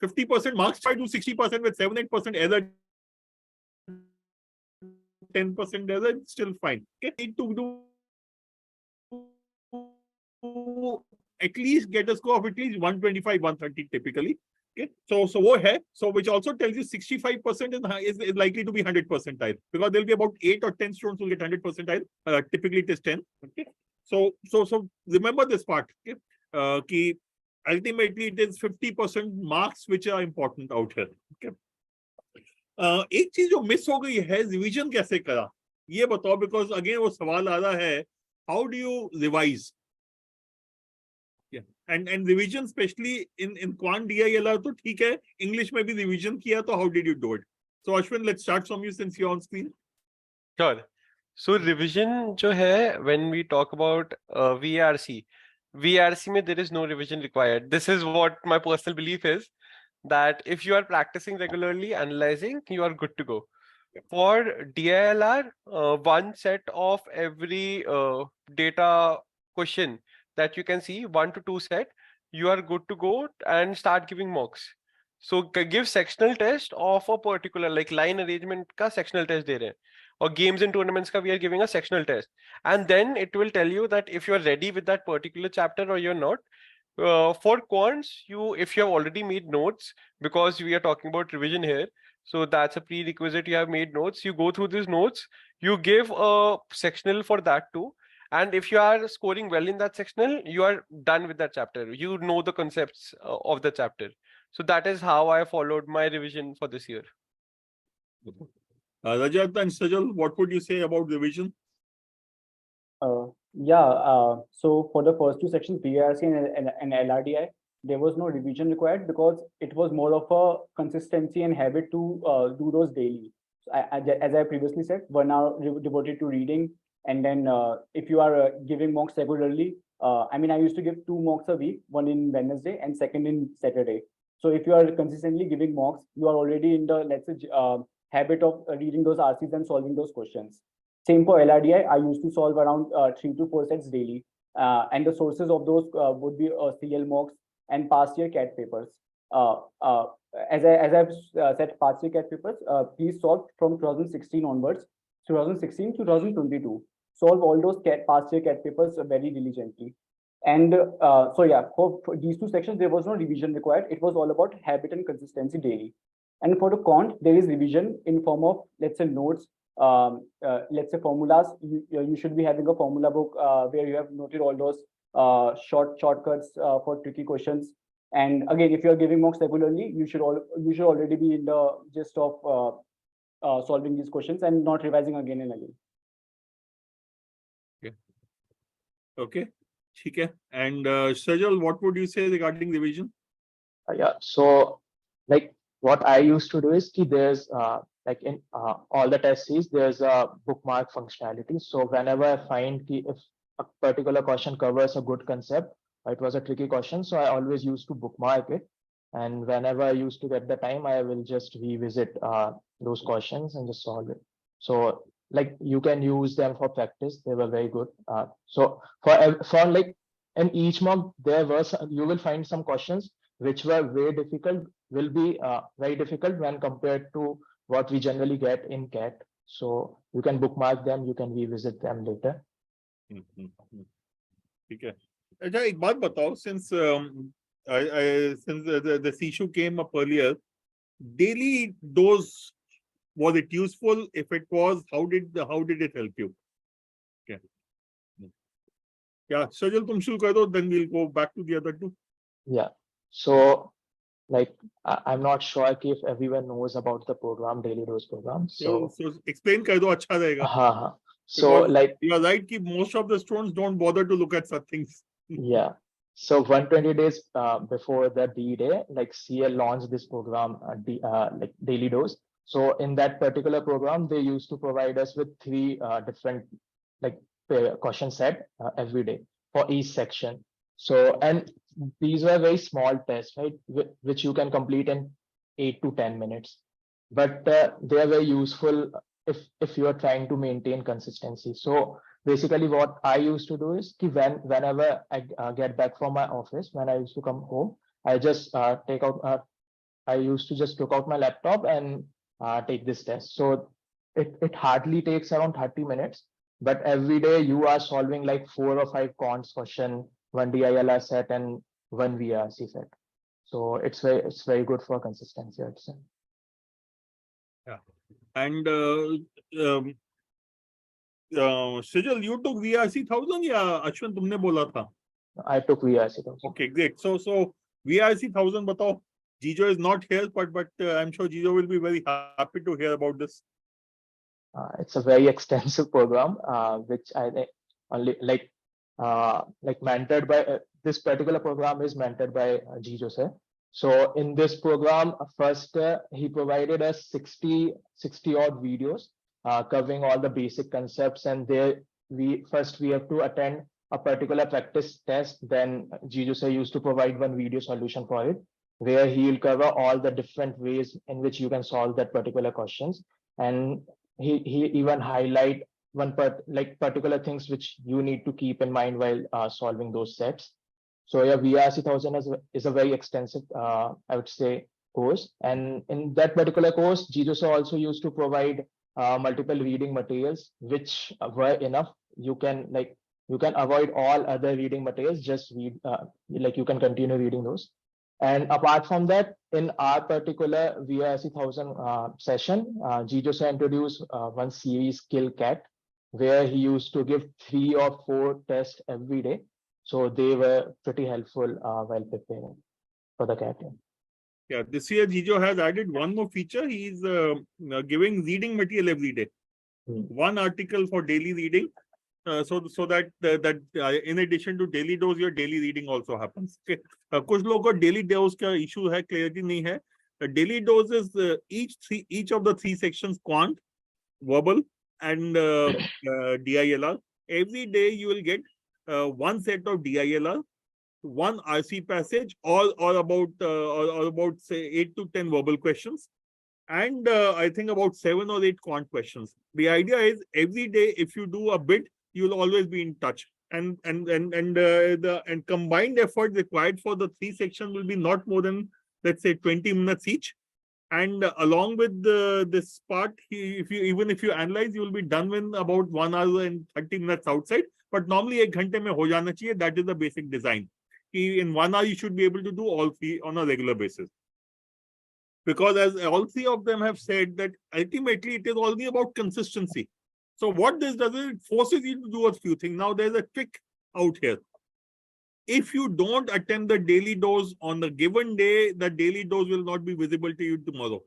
50% marks, try to 60% with 7-8% error 10% error, it's still fine. Okay, need to do at least get a score of at least 125, 130 typically. Okay, so wo hai, so which also tells you 65% is likely to be 100 percentile, because there'll be about 8 or 10 students who get 100 percentile. Typically it is 10. Okay, so remember this part. Okay, ki ultimately it is 50% marks which are important out here. Okay, एक चीज जो miss हो गई है, revision कैसे करा ये बताओ, बिकॉज अगेन वो सवाल आ रहा है, how do you revise and revision specially in quant DILR तो ठीक है, इंग्लिश में भी रिवीजन किया, तो how did you do it? So Ashwin, let's start from you since you are on screen. Sure. So revision जो है, when we talk about VRC में there is no revision required. This is what my personal belief is, that if you are practicing regularly, analyzing, you are good to go. For DILR, one set of every data question that you can see, 1 to 2 set, you are good to go and start giving mocks. So give sectional test of a particular, like line arrangement का sectional test दे रहे हैं, or games and tournaments का we are giving a sectional test, and then it will tell you that if you are ready with that particular chapter or you're not. For quants, if you have already made notes, because we are talking about revision here, so that's a prerequisite. You have made notes, you go through these notes, you give a sectional for that too, and if you are scoring well in that sectional, you are done with that chapter. You know the concepts of the chapter. So that is how I followed my revision for this year. Rajat and Sajal, what would you say about revision? So for the first two sections, BRC and LRDI, there was no revision required because it was more of a consistency and habit to do those daily. So as I previously said, 1 hour devoted to reading, and then if you are giving mocks regularly, I mean, I used to give 2 mocks a week, one in Wednesday and second in Saturday. So if you are consistently giving mocks, you are already in the, let's say, habit of reading those RCs and solving those questions. Same for LRDI, I used to solve around 3 to 4 sets daily. And the sources of those would be CL mocks and past year CAT papers. As I've said, past year CAT papers, please solve from 2016 onwards, 2016 to 2022. Solve all those past year CAT papers very diligently. And so yeah, for these two sections, there was no revision required. It was all about habit and consistency daily. And for the quant, there is revision in form of, let's say, notes, let's say formulas. You should be having a formula book where you have noted all those shortcuts for tricky questions. And again, if you are giving mocks regularly, you should already be in the gist of solving these questions and not revising again and again. Okay. Okay. And Sajal, what would you say regarding revision? So like what I used to do is there's like in all the test series, there's a bookmark functionality. So whenever I find if a particular question covers a good concept, it was a tricky question, so I always used to bookmark it. And whenever I used to get the time, I will just revisit those questions and just solve it. So like you can use them for practice. They were very good. So for like in each mock, you will find some questions which were very difficult, will be very difficult when compared to what we generally get in CAT. So you can bookmark them, you can revisit them later. Okay. अच्छा एक बात बताओ, since the issue came up earlier, daily dose, was it useful? If it was, how did it help you? Okay. Yeah, Sajal, tum shuru kar do, then we'll go back to the other two. Yeah. So like I'm not sure if everyone knows about the program, daily dose program. So explain kar do, acha rahega. So like you are right, ki most of the students don't bother to look at such things. Yeah. So 120 days before the D day, like CL launched this program, like daily dose. So in that particular program, they used to provide us with 3 different like question set every day for each section. So, and these were very small tests, right, which you can complete in 8 to 10 minutes. But they are very useful if you are trying to maintain consistency. So basically what I used to do is whenever I get back from my office, when I used to come home, I just I used to just took out my laptop and take this test. So it hardly takes around 30 minutes, but every day you are solving like 4 or 5 quants question, one DILR set and one VRC set. So it's very good for consistency, I'd say. Yeah. And Srijal, you took VRC 1000 या Ashwin तुमने बोला था? I took VRC 1000. Okay, great. So VRC 1000 बताओ. Jijo is not here, but I'm sure Jijo will be very happy to hear about this. It's a very extensive program, which I think only like mentored by this particular program is mentored by Jijo sir. So in this program, first he provided us 60 odd videos covering all the basic concepts, and there we have to attend a particular practice test. Then Jijo sir used to provide one video solution for it, where he will cover all the different ways in which you can solve that particular questions, and he even highlight particular things which you need to keep in mind while solving those sets. So yeah, VRC 1000 is a very extensive, I would say, course. And in that particular course, Jijo sir also used to provide multiple reading materials, which were enough. You can avoid all other reading materials, just read, you can continue reading those. And apart from that, in our particular VRC 1000 session, Jijo sir introduced one series, Skill Cat, where he used to give 3 or 4 tests every day. So they were pretty helpful while preparing for the CAT. Yeah, this year Jijo has added one more feature. He's giving reading material every day. One article for daily reading. So that in addition to daily dose, your daily reading also happens. Okay. कुछ लोगों को daily dose का issue है, clarity नहीं है. Daily dose is each of the 3 sections: quant, verbal, and DILR. Every day you will get one set of DILR, one RC passage, or about say 8 to 10 verbal questions, and I think about 7 or 8 quant questions. The idea is every day, if you do a bit, you will always be in touch, and combined effort required for the 3 sections will be not more than, let's say, 20 minutes each. And along with this part, if you analyze, you will be done in about 1 hour and 30 minutes outside. But normally 1 घंटे में हो जाना चाहिए. That is the basic design. In 1 hour, you should be able to do all 3 on a regular basis. Because as all 3 of them have said, that ultimately it is only about consistency. So what this does is it forces you to do a few things. Now there's a trick out here. If you don't attend the daily dose on the given day, the daily dose will not be visible to you tomorrow.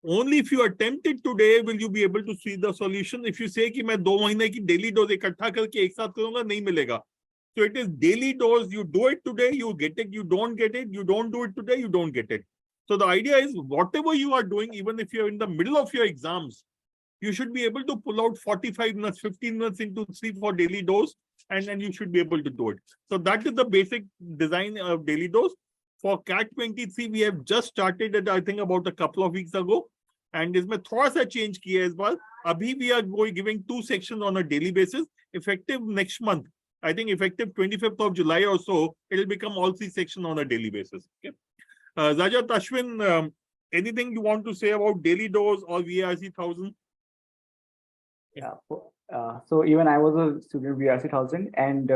Only if you attempt it today will you be able to see the solution. If you say कि मैं 2 महीने की daily dose इकट्ठा करके एक साथ करूंगा, नहीं मिलेगा. So it is daily dose. You do it today, you get it. You don't get it, you don't do it today, you don't get it. So the idea is whatever you are doing, even if you're in the middle of your exams, you should be able to pull out 45 minutes, 15 minutes into 3 for daily dose, and then you should be able to do it. So that is the basic design of daily dose. For CAT 23, we have just started it, I think, about a couple of weeks ago. And इसमें थोड़ा सा change किया है इस बार. अभी we are giving 2 sections on a daily basis, effective next month. I think effective 25th of July or so, it will become all 3 sections on a daily basis. Okay. Zajat, Ashwin, anything you want to say about daily dose or VRC 1000? Yeah. So even I was a student of VRC 1000, and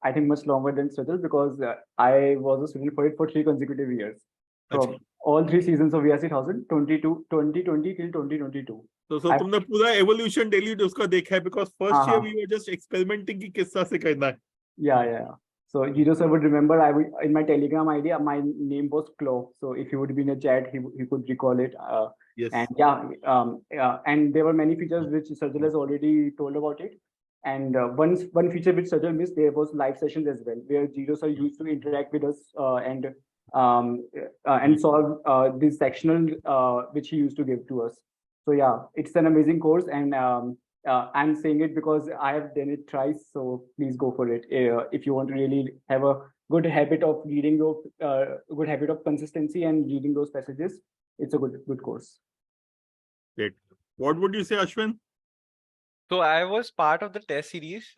I think much longer than Sajal, because I was a student for it for 3 consecutive years. From all 3 seasons of VRC 1000, 2020 till 2022. So तुमने पूरा evolution daily dose का देखा है, because first year we were just experimenting कि किस तरह से करना है. Yeah. So Jijo sir would remember, in my Telegram ID, my name was Klo. So if he would be in a chat, he could recall it. Yes. And and there were many features which Sajal has already told about it. And one feature which Sajal missed, there was live sessions as well, where Jijo sir used to interact with us and solve this sectional which he used to give to us. So yeah, it's an amazing course, and I'm saying it because I have done it twice. So please go for it if you want to really have a good habit of reading, good habit of consistency and reading those passages. It's a good course. Great. What would you say, Ashwin? So I was part of the test series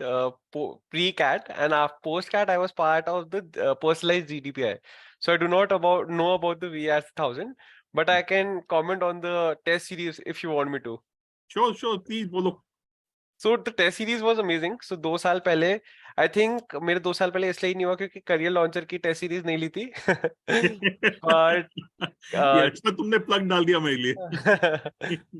pre-CAT, and post-CAT I was part of the personalized GDPI. So I do not know about the VRC 1000, but I can comment on the test series if you want me to. Sure, please बोलो. So the test series was amazing. So 2 साल पहले, I think मेरे 2 साल पहले इसलिए नहीं हुआ क्योंकि career launcher की test series नहीं ली थी. But ये अच्छा तुमने plug डाल दिया मेरे लिए.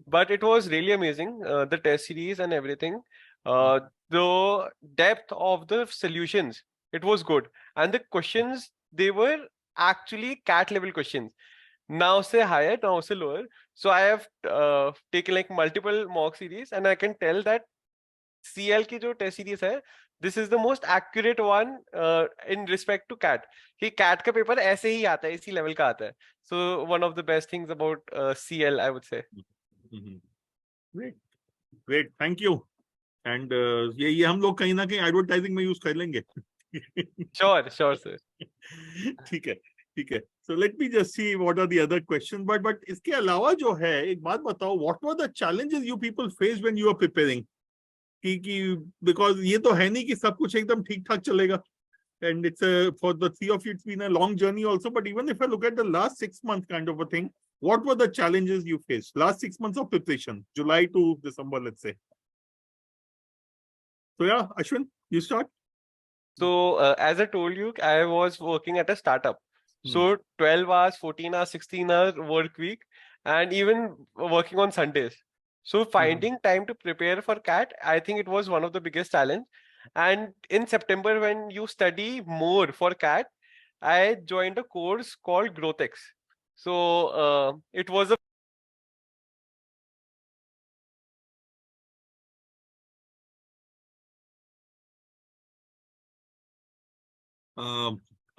but it was really amazing, the test series and everything. The depth of the solutions, it was good, and the questions, they were actually cat level questions. Now say higher, now say lower. So I have taken like multiple mock series, and I can tell that CL की जो test series है, this is the most accurate one in respect to CAT. कि CAT का paper ऐसे ही आता है, इसी level का आता है. So one of the best things about CL, I would say. Great, thank you. And ये हम लोग कहीं ना कहीं advertising में use कर लेंगे. Sure, sir. ठीक है. So let me just see what are the other questions. But इसके अलावा जो है, एक बात बताओ, what were the challenges you people faced when you were preparing? Because ये तो है नहीं कि सब कुछ एकदम ठीक ठाक चलेगा. And it's for the three of you, it's been a long journey also. But even if I look at the last 6 months kind of a thing, what were the challenges you faced? Last 6 months of preparation, July to December, let's say. So yeah, Ashwin, you start. So as I told you, I was working at a startup. So 12 hours, 14 hours, 16-hour work week, and even working on Sundays. So finding time to prepare for CAT, I think it was one of the biggest challenge. And in September, when you study more for CAT, I joined a course called GrowthX. So it was a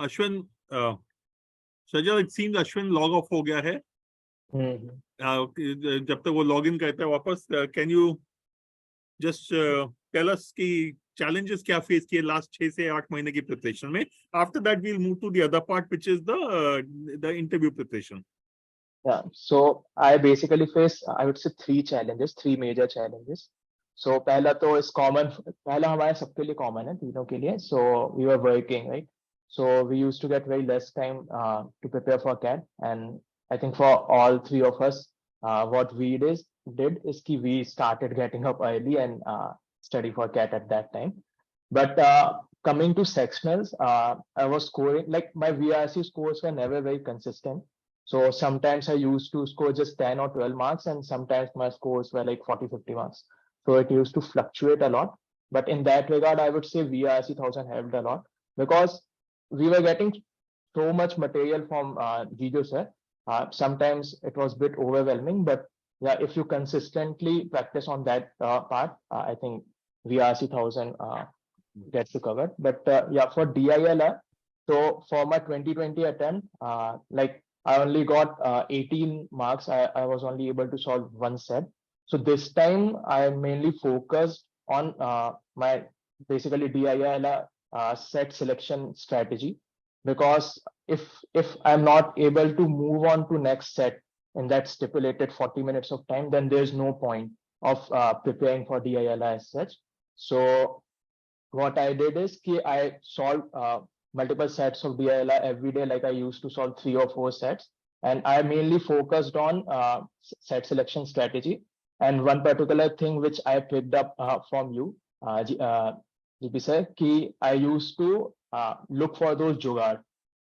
Ashwin, Sajal, it seems Ashwin log off हो गया है. जब तक वो log in करता है वापस, can you just tell us कि challenges क्या face किए last 6 से 8 महीने की preparation में? After that, we'll move to the other part, which is the interview preparation. Yeah, so I basically face, I would say, three major challenges. So पहला तो is common, पहला हमारे सबके लिए common है, तीनों के लिए. So we were working, right? So we used to get very less time to prepare for CAT, and I think for all three of us, what we did is कि we started getting up early and study for CAT at that time. But coming to sectionals, I was scoring, like my VRC scores were never very consistent. So sometimes I used to score just 10 or 12 marks, and sometimes my scores were like 40, 50 marks. So it used to fluctuate a lot. But in that regard, I would say VRC 1000 helped a lot because we were getting so much material from Gijo sir. Sometimes it was a bit overwhelming, but yeah, if you consistently practice on that part, I think VRC 1000 gets you covered. But yeah, for DILR, so for my 2020 attempt, like I only got 18 marks. I was only able to solve one set. So this time I mainly focused on my basically DILR set selection strategy, because if I'm not able to move on to next set in that stipulated 40 minutes of time, then there's no point of preparing for DILR as such. So what I did is I solved multiple sets of DILR every day. Like I used to solve 3 or 4 sets, and I mainly focused on set selection strategy. And one particular thing which I picked up from you, GP sir, I used to look for those jugaad.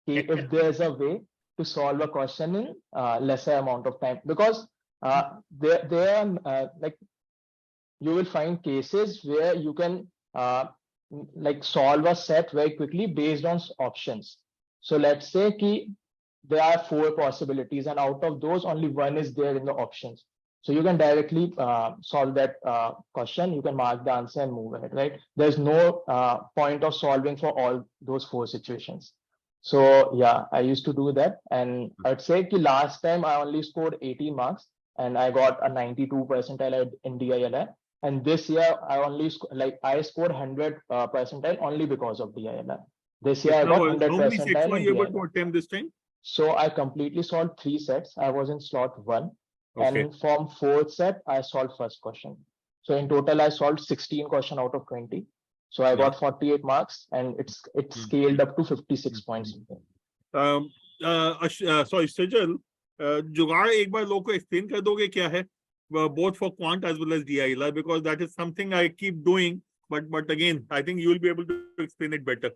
If there's a way to solve a question in lesser amount of time, because there are like you will find cases where you can like solve a set very quickly based on options. So let's say there are 4 possibilities, and out of those only one is there in the options. So you can directly solve that question. You can mark the answer and move ahead, right? There's no point of solving for all those 4 situations. So yeah, I used to do that, and I'd say last time I only scored 18 marks, and I got a 92 percentile in DILR. And this year I only I scored 100 percentile only because of DILR. This year I got 100 how many sets were you able to attempt this time? So I completely solved 3 sets. I was in slot 1. Okay. And from 4th set, I solved first question. So in total, I solved 16 question out of 20. So I got 48 marks, and it's scaled up to 56 points. Sorry, Sajal, जुगाड़ एक बार लोगों को explain कर दोगे क्या है? both for quant as well as DILR, because that is something I keep doing. But again, I think you will be able to explain it better.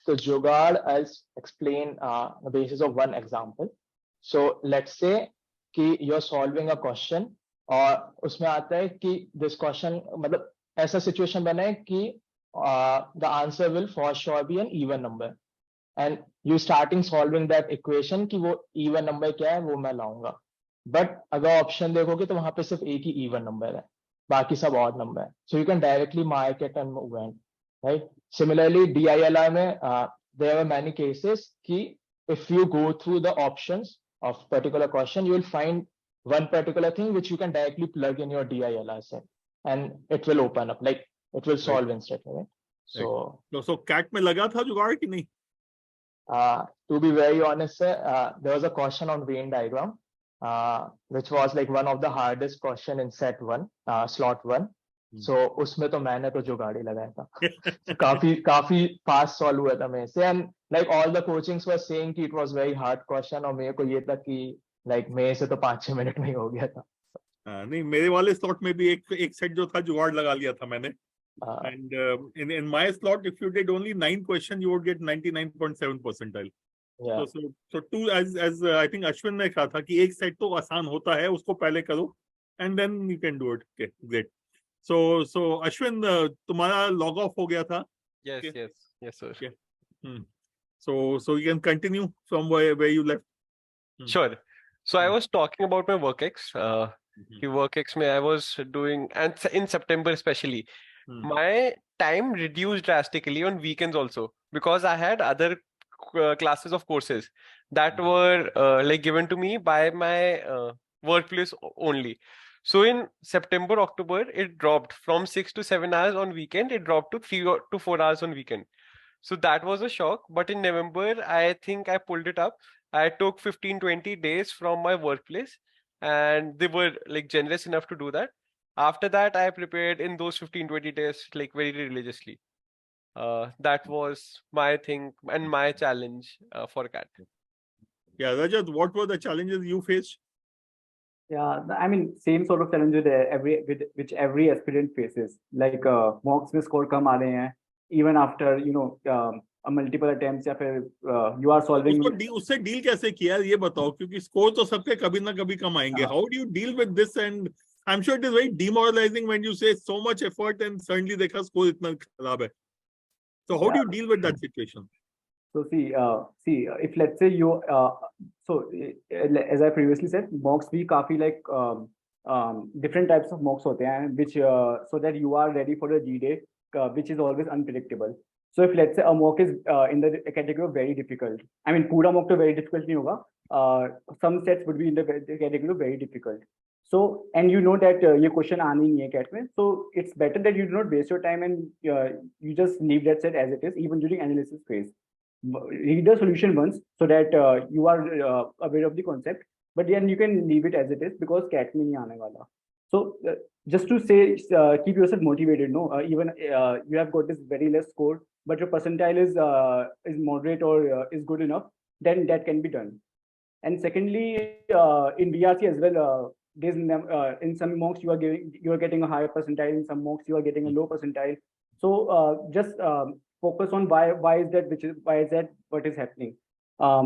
So Jugaad, I'll explain the basis of one example. So let's say कि you're solving a question और उसमें आता है कि this question मतलब ऐसा situation बना है कि the answer will for sure be an even number and you starting solving that equation कि वो even number क्या है वो मैं लाऊंगा. But अगर option देखोगे तो वहां पे सिर्फ एक ही even number है, बाकी सब odd number है. So you can directly mark it and move on, right? Similarly, DILR में there are many cases कि if you go through the options of particular question, you will find one particular thing which you can directly plug in your DILR set, and it will open up, like it will solve instantly, right? So, so CAT में लगा था जुगाड़ कि नहीं? To be very honest, sir, there was a question on Venn diagram, which was like one of the hardest question in set one, slot one. So उसमें तो मैंने तो जुगाड़ ही लगाया था. काफी fast solve हुआ था मेरे से, and like all the coachings were saying कि it was very hard question और मेरे को ये था कि like मेरे से तो 5-6 मिनट में ही हो गया था. नहीं, मेरे वाले slot में भी एक set जो था जुगाड़ लगा लिया था मैंने. And in my slot, if you did only 9 questions, you would get 99.7 percentile. Yeah. So two, as I think Ashwin ने कहा था कि एक set तो आसान होता है, उसको पहले करो, and then you can do it. Okay, great. So Ashwin, तुम्हारा log off हो गया था? Yes, Okay. yes, sir. Yeah. So you can continue from where you left. Sure. So I was talking about my WorkX. The WorkX में I was doing, and in September especially, my time reduced drastically on weekends also, because I had other classes of courses that were like given to me by my workplace only. So in September, October, it dropped from 6 to 7 hours on weekend. It dropped to 3 to 4 hours on weekend. So that was a shock. But in November, I think I pulled it up. I took 15-20 days from my workplace, and they were like generous enough to do that. After that, I prepared in those 15-20 days like very religiously. That was my thing and my challenge for CAT. Yeah, Rajat, what were the challenges you faced? Yeah, I mean, same sort of challenge which every aspirant faces. Like mocks में score कम आ रहे हैं, even after a multiple attempts या फिर you are solving. उससे deal कैसे किया ये बताओ, क्योंकि score तो सबके कभी ना कभी कम आएंगे. How do you deal with this? And I'm sure it is very demoralizing when you say so much effort and suddenly देखा score इतना खराब है. So how do you deal with that situation? So see, if let's say you, as I previously said, mocks भी काफी like different types of mocks होते हैं, which so that you are ready for the G-Day, which is always unpredictable. So if let's say a mock is in the category of very difficult, I mean पूरा mock तो very difficult नहीं होगा. Some sets would be in the category of very difficult. So, and you know that ये question आनी नहीं है CAT में, so it's better that you do not waste your time and you just leave that set as it is, even during analysis phase. Read the solution once so that you are aware of the concept, but then you can leave it as it is because CAT में नहीं आने वाला. So just to say, keep yourself motivated. No, even you have got this very less score, but your percentile is moderate or is good enough, then that can be done. And secondly, in BRC as well, there's in some mocks you are getting a higher percentile, in some mocks you are getting a low percentile. So just focus on why is that what is happening.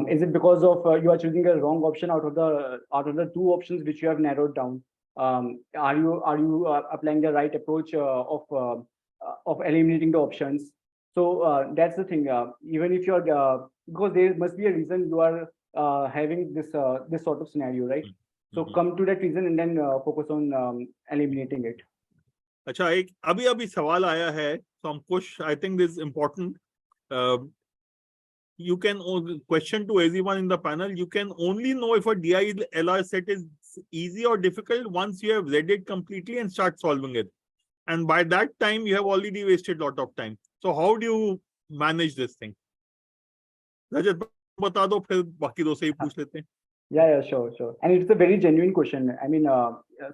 Is it because of you are choosing a wrong option out of the 2 options which you have narrowed down? Are you applying the right approach of eliminating the options? So that's the thing. Even if you are because there must be a reason you are having this sort of scenario, right? So come to that reason and then focus on eliminating it. अच्छा, एक अभी सवाल आया है from Kush. I think this is important. You can question to everyone in the panel. You can only know if a DILR set is easy or difficult once you have read it completely and start solving it. And by that time, you have already wasted a lot of time. So how do you manage this thing? Rajat, बता दो, फिर बाकी दो से ही पूछ लेते हैं. Yeah, sure. And it's a very genuine question. I mean,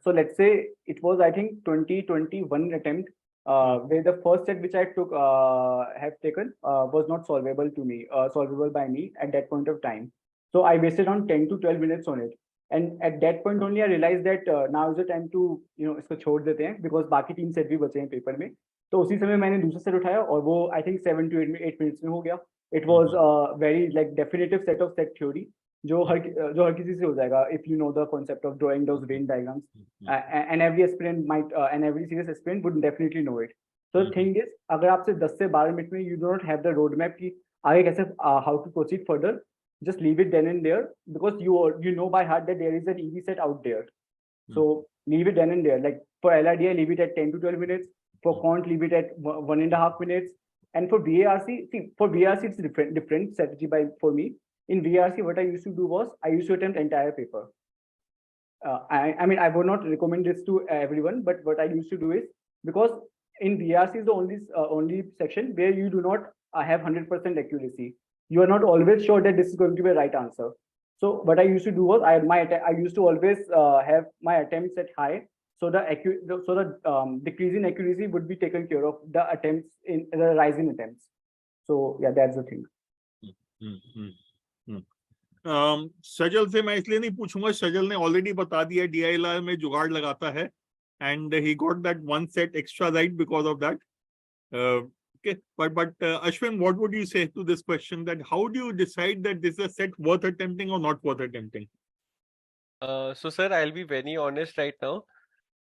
so let's say it was, I think, 2021 attempt where the first set which I have taken was not solvable by me at that point of time. So I wasted around 10 to 12 minutes on it. And at that point only I realized that now is the time to इसको छोड़ देते हैं because बाकी 3 set भी बचे हैं paper में. तो उसी समय मैंने दूसरा सेट उठाया और वो I think 7 to 8 minutes में हो गया. It was a very like definitive set of set theory जो हर किसी से हो जाएगा if you know the concept of drawing those Venn diagrams. And every aspirant might and every serious aspirant would definitely know it. So the thing is, अगर आपसे 10 से 12 minute में you do not have the roadmap कि आगे कैसे how to proceed further, just leave it then and there because you know by heart that there is an easy set out there. So leave it then and there. Like for LRDI, leave it at 10 to 12 minutes. For Quant, leave it at 1.5 minutes. And for VARC, see, for VARC it's different strategy for me. In VARC, what I used to do was I used to attempt entire paper. I mean, I would not recommend this to everyone, but what I used to do is because in VARC is the only section where you do not have 100% accuracy. You are not always sure that this is going to be the right answer. So what I used to do was I used to always have my attempts at high, so the decrease in accuracy would be taken care of the attempts in the rise in attempts. So yeah, that's the thing. सजल से मैं इसलिए नहीं पूछूंगा, सजल ने already बता दिया DILR में जुगाड़ लगाता है and he got that one set extra right because of that. Okay, but Ashwin, what would you say to this question? That how do you decide that this is a set worth attempting or not worth attempting? So sir, I'll be very honest right now.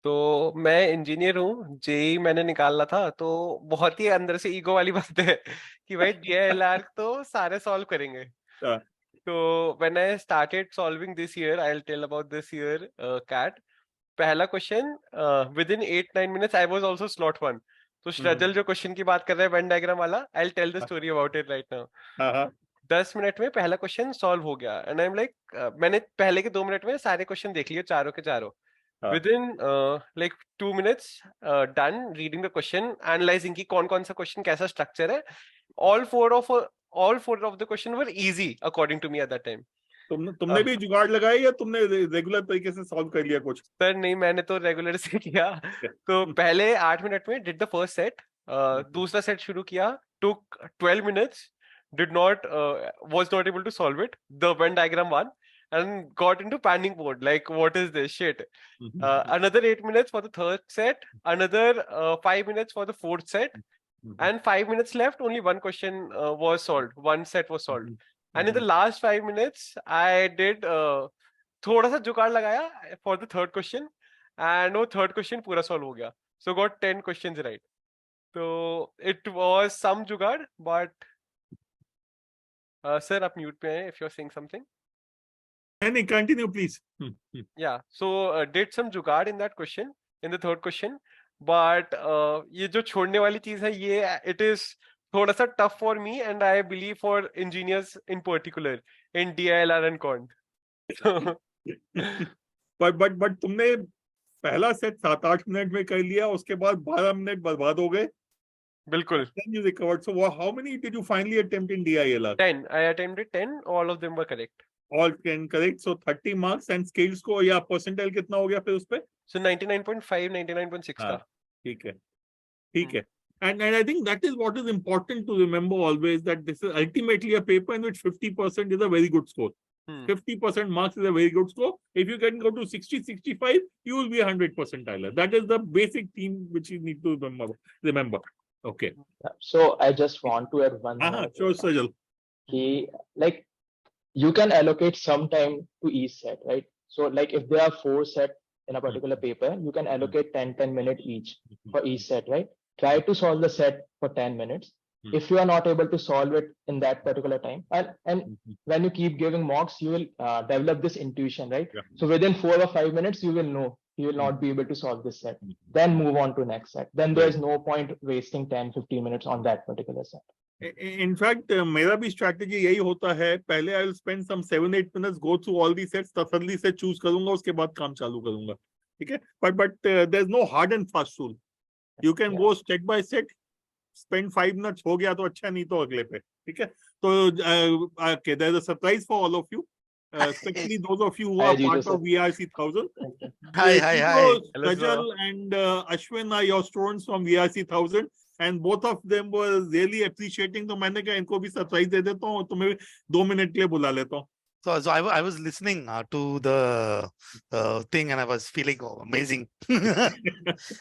तो मैं engineer हूँ, JEE मैंने निकाला था, तो बहुत ही अंदर से ईगो वाली बात है कि भाई DILR तो सारे सॉल्व करेंगे. तो when I started solving this year, I'll tell about this year CAT. पहला question within 8-9 minutes I was also slot 1. तो श्रजल जो क्वेश्चन की बात कर रहे हैं वेन डायग्राम वाला, I'll tell the story about it right now. 10 minute में पहला क्वेश्चन सॉल्व हो गया एंड आई एम लाइक मैंने पहले के 2 मिनट में सारे क्वेश्चन देख लिए चारों के चारों. Within like 2 minutes done reading the question, analyzing कि कौन कौन सा क्वेश्चन कैसा स्ट्रक्चर है. all four of the question were easy according to me at that time. तुमने भी जुगाड़ लगाया या तुमने रेगुलर तरीके से सॉल्व कर लिया कुछ? सर नहीं, मैंने तो रेगुलर से किया. तो पहले 8 मिनट में डिड द फर्स्ट सेट, दूसरा सेट शुरू किया, took 12 minutes, was not able to solve it, the Venn diagram one, and got into panic mode, like what is this shit. Another 8 minutes for the third set, another 5 minutes for the fourth set, and 5 minutes left, only one question was solved, one set was solved. And in the last 5 minutes, I did थोड़ा सा जुगाड़ लगाया for the third question, and वो third question पूरा solve हो गया. So got 10 questions right. So it was some जुगाड़, but sir आप mute पे हैं if you're saying something. And continue please. Yeah, so did some जुगाड़ in that question, in the third question, but ये जो छोड़ने वाली चीज है ये it is थोड़ा सा tough for me and I believe for engineers in particular in DILR and Quant. but तुमने पहला सेट 7-8 मिनट में कर लिया, उसके बाद 12 मिनट बर्बाद हो गए. बिल्कुल. Then you recovered. So how many did you finally attempt in DILR? 10. I attempted 10. All of them were correct. All 10 correct. So 30 marks and scale score या percentile कितना हो गया फिर उस पे? So 99.5, 99.6 था. ठीक है, ठीक है. And I think that is what is important to remember always, that this is ultimately a paper in which 50% is a very good score. 50% marks is a very good score. If you can go to 60-65, you will be 100 percentile. That is the basic theme which you need to remember. Okay. So I just want to add one. Sure, Sajal. Like you can allocate some time to each set, right? So like if there are 4 sets in a particular paper, you can allocate 10 minutes each for each set, right? Try to solve the set for 10 minutes. If you are not able to solve it in that particular time, and when you keep giving mocks, you will develop this intuition, right? Yeah. So within 4 or 5 minutes, you will know you will not be able to solve this set. Then move on to next set. Then there is no point wasting 10-15 minutes on that particular set. In fact, मेरा भी strategy यही होता है. पहले I will spend some 7-8 minutes, go through all these sets, तसल्ली से choose करूंगा, उसके बाद काम चालू करूंगा. ठीक है? But there's no hard and fast rule. You can go set by set, spend 5 minutes, हो गया तो अच्छा, नहीं तो अगले पे. ठीक है? तो okay, there's a surprise for all of you, especially those of you who are part of VRC 1000. Hi. Sajal and Ashwin are your students from VRC 1000, and both of them were really appreciating. तो मैंने कहा इनको भी surprise दे देता हूँ, तुम्हें 2 minute के लिए बुला लेता हूँ. So I was listening to the thing, and I was feeling amazing. In fact,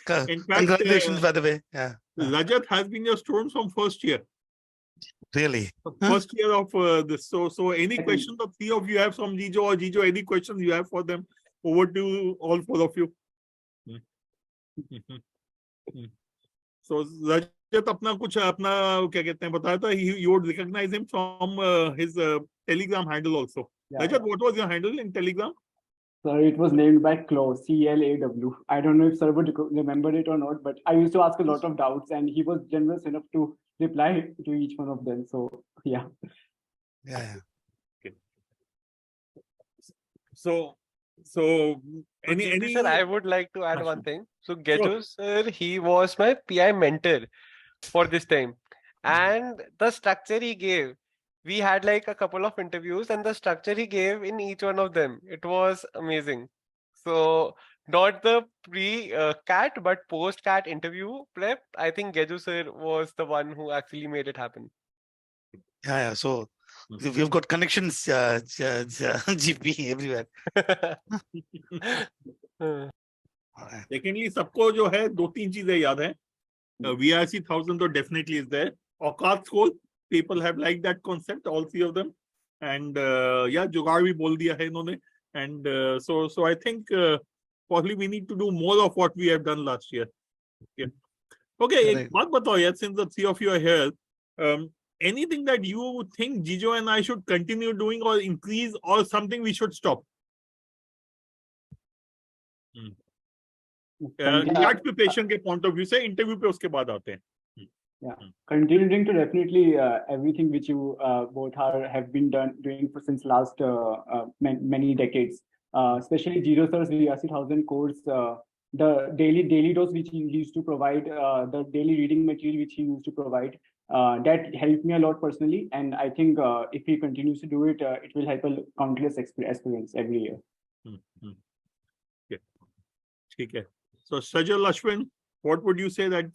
Congratulations, by the way. Yeah, Rajat has been your student from first year. really. First year of this. So any questions the three of you have from Jijo, or Jijo, any questions you have for them? Over to all four of you. So Rajat अपना कुछ अपना क्या कहते हैं बताया था, you would recognize him from his Telegram handle also. Yeah. Rajat, what was your handle in Telegram? So it was named by Claw, CLAW. I don't know if sir would remember it or not, but I used to ask a lot of doubts, and he was generous enough to reply to each one of them. So yeah. Yeah. Okay. So any Sir, I would like to add one Ashwin. thing. So Gejo sir, he was my PI mentor for this time. And the structure he gave, we had like a couple of interviews, and the structure he gave in each one of them, it was amazing. So not the pre-CAT, but post-CAT interview prep, I think Gejo sir was the one who actually made it happen. Yeah. So we've got connections, GP everywhere. Secondly, सबको जो है दो तीन चीजें याद है. VRC 1000 तो definitely is there. औकात score, people have liked that concept, all three of them. And yeah, जुगाड़ भी बोल दिया है इन्होंने. And so I think probably we need to do more of what we have done last year. Yeah. Okay, एक बात बताओ यार, since the three of you are here, anything that you think Jijo and I should continue doing or increase, or something we should stop? CAT preparation के point of view से interview पे उसके बाद आते हैं. Yeah, continuing to definitely everything which you both have been doing since last many decades. Especially Jijo sir's VRC 1000 course, the daily dose which he used to provide, the daily reading material which he used to provide, that helped me a lot personally. And I think if he continues to do it, it will help a countless aspirants every year. Yeah. Okay. So Sajal, Ashwin, what would you say that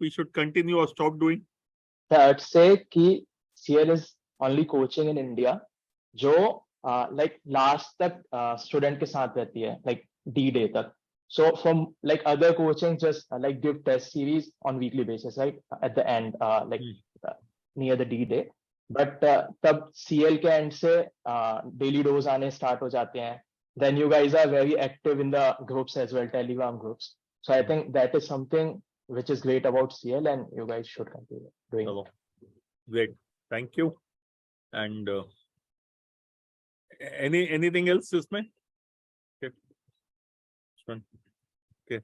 we should continue or stop doing? I'd say कि CL is only coaching in India जो like last तक student के साथ रहती है, like D-Day तक. So from like other coaching just like give test series on weekly basis, right? At the end, near the D-Day. But तब CL के end से daily dose आने start हो जाते हैं. Then you guys are very active in the groups as well, Telegram groups. So I think that is something which is great about CL, and you guys should continue doing it. Great, thank you. And anything else इसमें? Okay. Okay.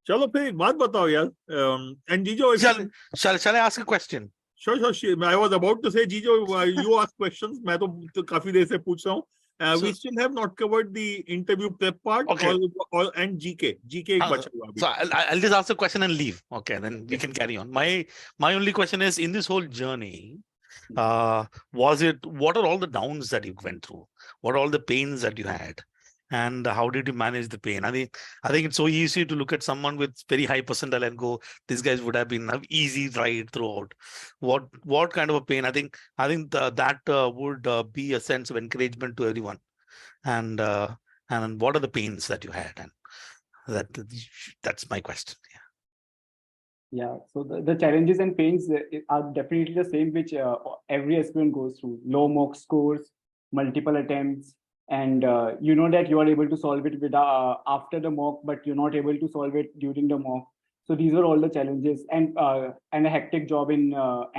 चलो फिर एक बात बताओ यार. And Jijo, Shall I ask a question? Sure. I was about to say, Jijo, you ask questions. मैं तो काफी देर से पूछ रहा हूँ. We still have not covered the interview prep part. Okay. And GK एक बचा हुआ अभी. So I'll just ask a question and leave. Okay, then we can carry on. My only question is, in this whole journey, what are all the downs that you went through? What are all the pains that you had? And how did you manage the pain? I think it's so easy to look at someone with very high percentile and go, these guys would have been an easy ride throughout. What kind of a pain? I think that would be a sense of encouragement to everyone. And what are the pains that you had? And that's my question. Yeah, so the challenges and pains are definitely the same which every aspirant goes through. Low mock scores, multiple attempts, and you know that you are able to solve it with after the mock, but you're not able to solve it during the mock. So these are all the challenges, and a hectic job you're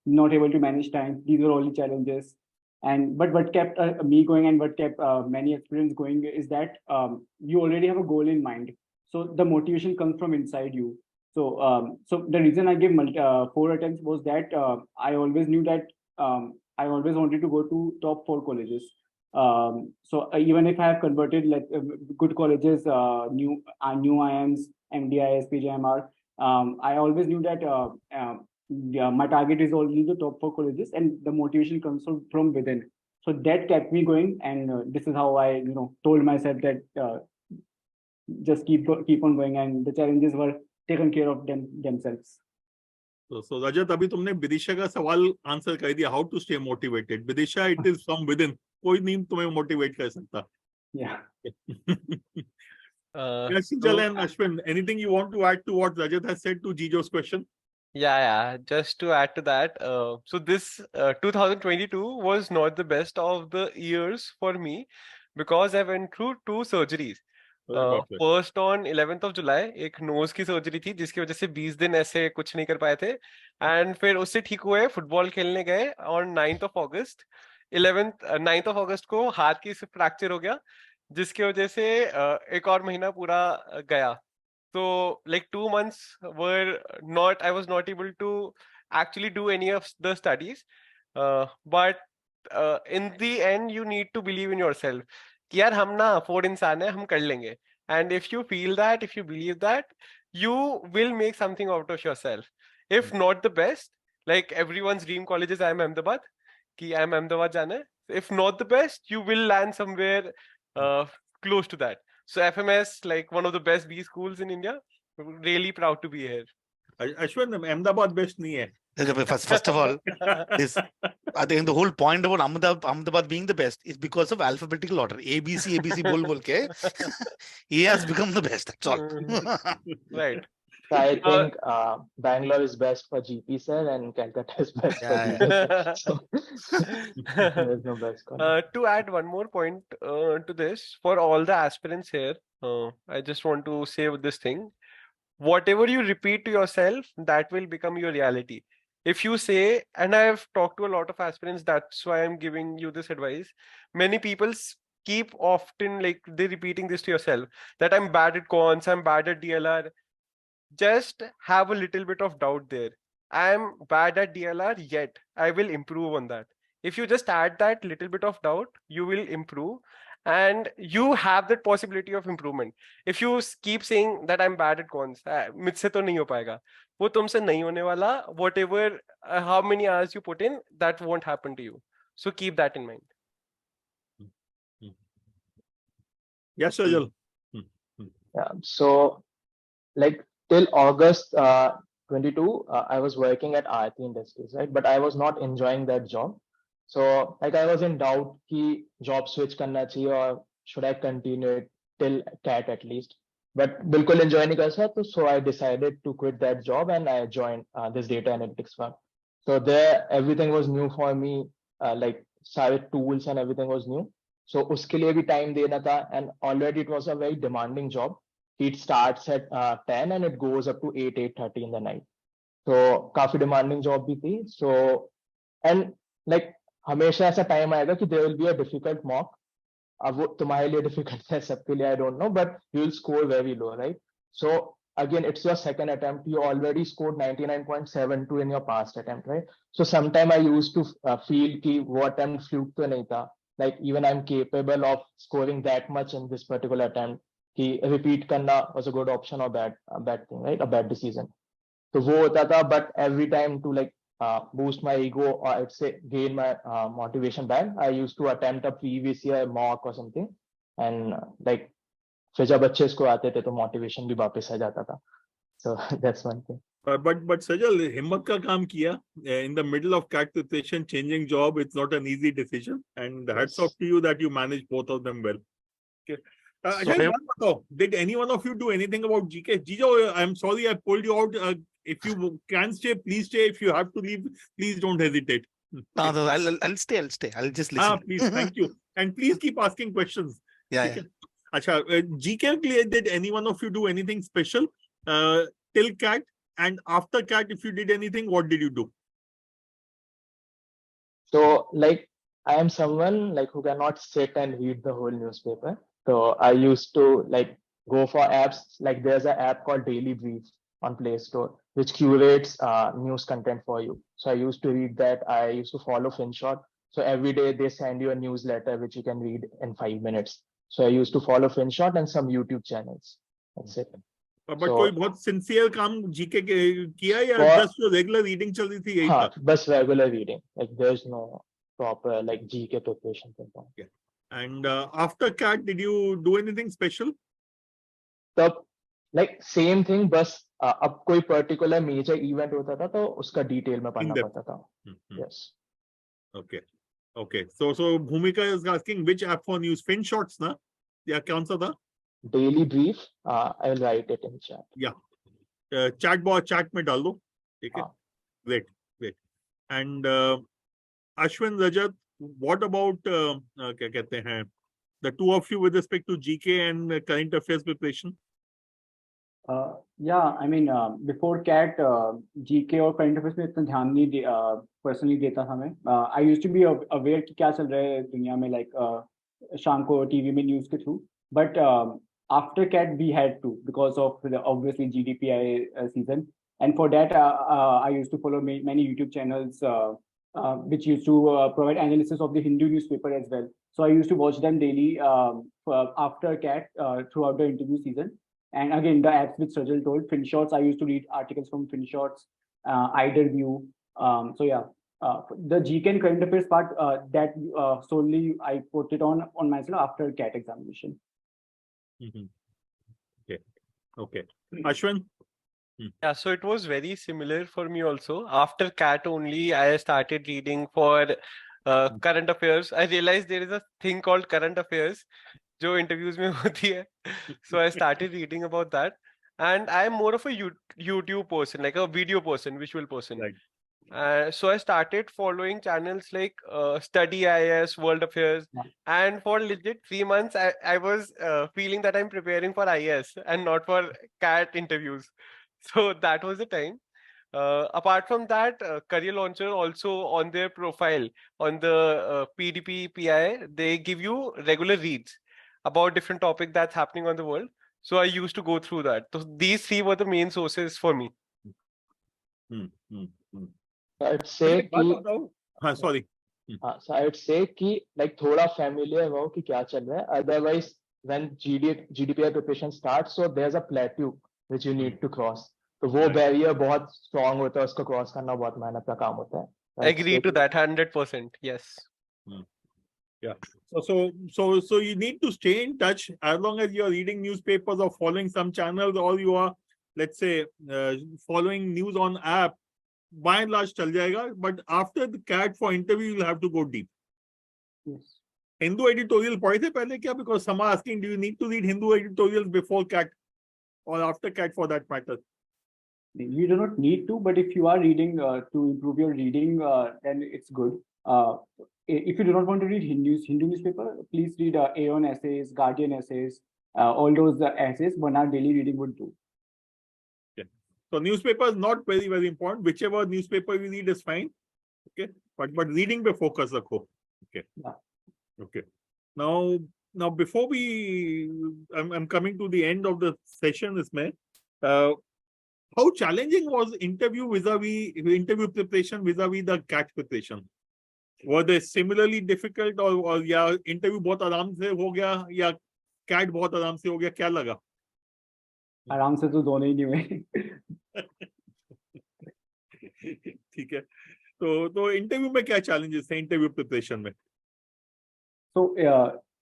not able to manage time. These are all the challenges. And but what kept me going and what kept many aspirants going is that you already have a goal in mind. So the motivation comes from inside you. So so the reason I gave 4 attempts was that I always knew that I always wanted to go to top 4 colleges. So even if I have converted like good colleges, new IIMs, MDIS, PGMR, I always knew that my target is only the top 4 colleges, and the motivation comes from within. So that kept me going, and this is how I told myself that just keep on going, and the challenges were taken care of themselves. So Rajat, अभी तुमने विदिशा का सवाल answer कर दिया. How to stay motivated? Vidisha, it is from within. कोई नहीं तुम्हें motivate कर सकता. Yeah. Yes, Sinjal and Ashwin, anything you want to add to what Rajat has said to Jijo's question? Yeah. Just to add to that, so this 2022 was not the best of the years for me because I went through two surgeries. अरे बाप रे. First on 11th of July एक knows की surgery थी जिसकी वजह से 20 दिन ऐसे कुछ नहीं कर पाए थे एंड फिर उससे ठीक हुए फुटबॉल खेलने गए on 9th of August 9th of अगस्त को हाथ की फ्रैक्चर हो गया जिसकी वजह से एक और महीना पूरा गया. So like 2 months were not, I was not able to actually do any of the studies. But in the end, you need to believe in yourself. कि यार हम ना afford इंसान है, हम कर लेंगे. And if you feel that, if you believe that, you will make something out of yourself. If not the best, like everyone's dream college is IIM Ahmedabad, कि IIM Ahmedabad जाना है. If not the best, you will land somewhere close to that. So FMS, like one of the best B schools in India, really proud to be here. Ashwin, Ahmedabad best नहीं है. First of all, this I think the whole point about Ahmedabad being the best is because of alphabetical order. ABC bol ke he has become the best. That's all. Right. So I think Bangalore is best for GP sir and Calcutta is best for GP sir. So there's no best college. To add one more point to this, for all the aspirants here, I just want to say this thing. Whatever you repeat to yourself, that will become your reality. If you say, and I've talked to a lot of aspirants, that's why I'm giving you this advice. Many people keep often like they're repeating this to yourself that I'm bad at cons, I'm bad at DLR. Just have a little bit of doubt there. I'm bad at DLR, yet I will improve on that. If you just add that little bit of doubt, you will improve and you have that possibility of improvement. If you keep saying that I'm bad at cons, मुझसे तो नहीं हो पाएगा, वो तुमसे नहीं होने वाला. Whatever, how many hours you put in, that won't happen to you. So keep that in mind. Yes, Sajal. Yeah. So like till August 22, I was working at Aarti Industries, right? But I was not enjoying that job. So like I was in doubt कि job switch करना चाहिए or should I continue it till CAT at least. But बिल्कुल enjoy नहीं कर सकता, so I decided to quit that job and I joined this data analytics firm. So there everything was new for me, like सारे tools and everything was new. So उसके लिए भी time देना था and already it was a very demanding job. It starts at 10 and it goes up to 8:30 in the night. So काफी demanding job भी थी. So and like हमेशा ऐसा time आएगा कि there will be a difficult mock. अब वो तुम्हारे लिए difficult है, सबके लिए I don't know, but you will score very low, right? So again, it's your second attempt. You already scored 99.72 in your past attempt, right? So sometime I used to feel कि वो attempt fluke तो नहीं था. Like even I'm capable of scoring that much in this particular attempt. कि repeat करना was a good option or a bad thing, right? A bad decision. तो वो होता था, but every time to like boost my ego or I'd say gain my motivation back, I used to attempt a previous year mock or something, and like फिर जब अच्छे score आते थे तो motivation भी वापस आ जाता था. So that's one thing. But Sajal, हिम्मत का काम किया. In the middle of CAT preparation, changing job, it's not an easy decision, and hats off to you that you managed both of them well. Okay. Did any one of you do anything about GK? Jijo, I'm sorry I pulled you out. If you can stay, please stay. If you have to leave, please don't hesitate. No, I'll stay. I'll just listen. Please, thank you. And please keep asking questions. Yeah. Achha, GK, did any one of you do anything special till CAT? And after CAT, if you did anything, what did you do? So like I am someone like who cannot sit and read the whole newspaper. So I used to like go for apps. Like there's an app called Daily Brief on Play Store, which curates news content for you. So I used to read that. I used to follow FinShot. So every day they send you a newsletter which you can read in 5 minutes. So I used to follow FinShot and some YouTube channels. That's it. But कोई बहुत sincere काम GK किया या just regular reading चल रही थी यही था? बस regular reading. Like there's no proper like GK preparation. And after CAT, did you do anything special? So like same thing, बस अब कोई particular major event होता था तो उसका detail में पढ़ना In-depth. पड़ता था. Yes. Okay. Okay. So Bhumika is asking which app for news? FinShots, na? या कौन सा था? Daily brief. I will write it in chat. Yeah. Chat में डाल दो. ठीक है. हाँ. Great. And Ashwin, Rajat, what about क्या कहते हैं? The two of you with respect to GK and current affairs preparation? Yeah, I mean, before CAT, GK और current affairs में इतना ध्यान नहीं personally देता था मैं. I used to be aware कि क्या चल रहा है दुनिया में, like शाम को TV में news के through. But after CAT, we had to, because of the obviously GDPI season. And for that, I used to follow many YouTube channels which used to provide analysis of the Hindu newspaper as well. So I used to watch them daily after CAT throughout the interview season. And again, the apps which Sajal told, FinShots, I used to read articles from FinShots, IIMs. So yeah, the GK and current affairs part, that solely I put it on myself after CAT examination. Okay. Ashwin? Yeah, so it was very similar for me also. After CAT only, I started reading for current affairs. I realized there is a thing called current affairs, जो interviews में होती है. So I started reading about that. And I am more of a YouTube person, like a video person, visual person. Right. So I started following channels like Study IIS, World Affairs. Yeah. And for legit 3 months, I was feeling that I'm preparing for IIS and not for CAT interviews. So that was the time. Apart from that, Career Launcher also on their profile, on the PDP PI, they give you regular reads about different topic that's happening on the world. So I used to go through that. So these three were the main sources for me. I'd say कि हाँ, sorry. So I'd say कि like थोड़ा familiar हो कि क्या चल रहा है. Otherwise, when GDPI preparation starts, so there's a plateau which you need to cross. तो वो barrier बहुत strong होता है, उसको cross करना बहुत मेहनत का काम होता है. Agree to that 100%. Yes. Yeah. So you need to stay in touch as long as you are reading newspapers or following some channels, or you are, let's say, following news on app. By and large, चल जाएगा. But after the CAT for interview, you'll have to go deep. Yes. Hindu editorial पढ़े थे पहले क्या? Because some are asking, do you need to read Hindu editorials before CAT or after CAT for that matter? You do not need to, but if you are reading to improve your reading, then it's good. If you do not want to read Hindu newspaper, please read Aeon essays, Guardian essays, all those essays. But our daily reading would do. Okay. So newspaper is not very, very important. Whichever newspaper you read is fine. Okay. But reading पे focus रखो. Okay. Yeah. Okay. Now before I'm coming to the end of the session, इसमें how challenging was interview preparation vis-a-vis the CAT preparation? Were they similarly difficult or या interview बहुत आराम से हो गया या CAT बहुत आराम से हो गया, क्या लगा? आराम से तो दोनों ही नहीं हुए. ठीक है. तो इंटरव्यू में क्या challenges थे इंटरव्यू प्रिपरेशन में? So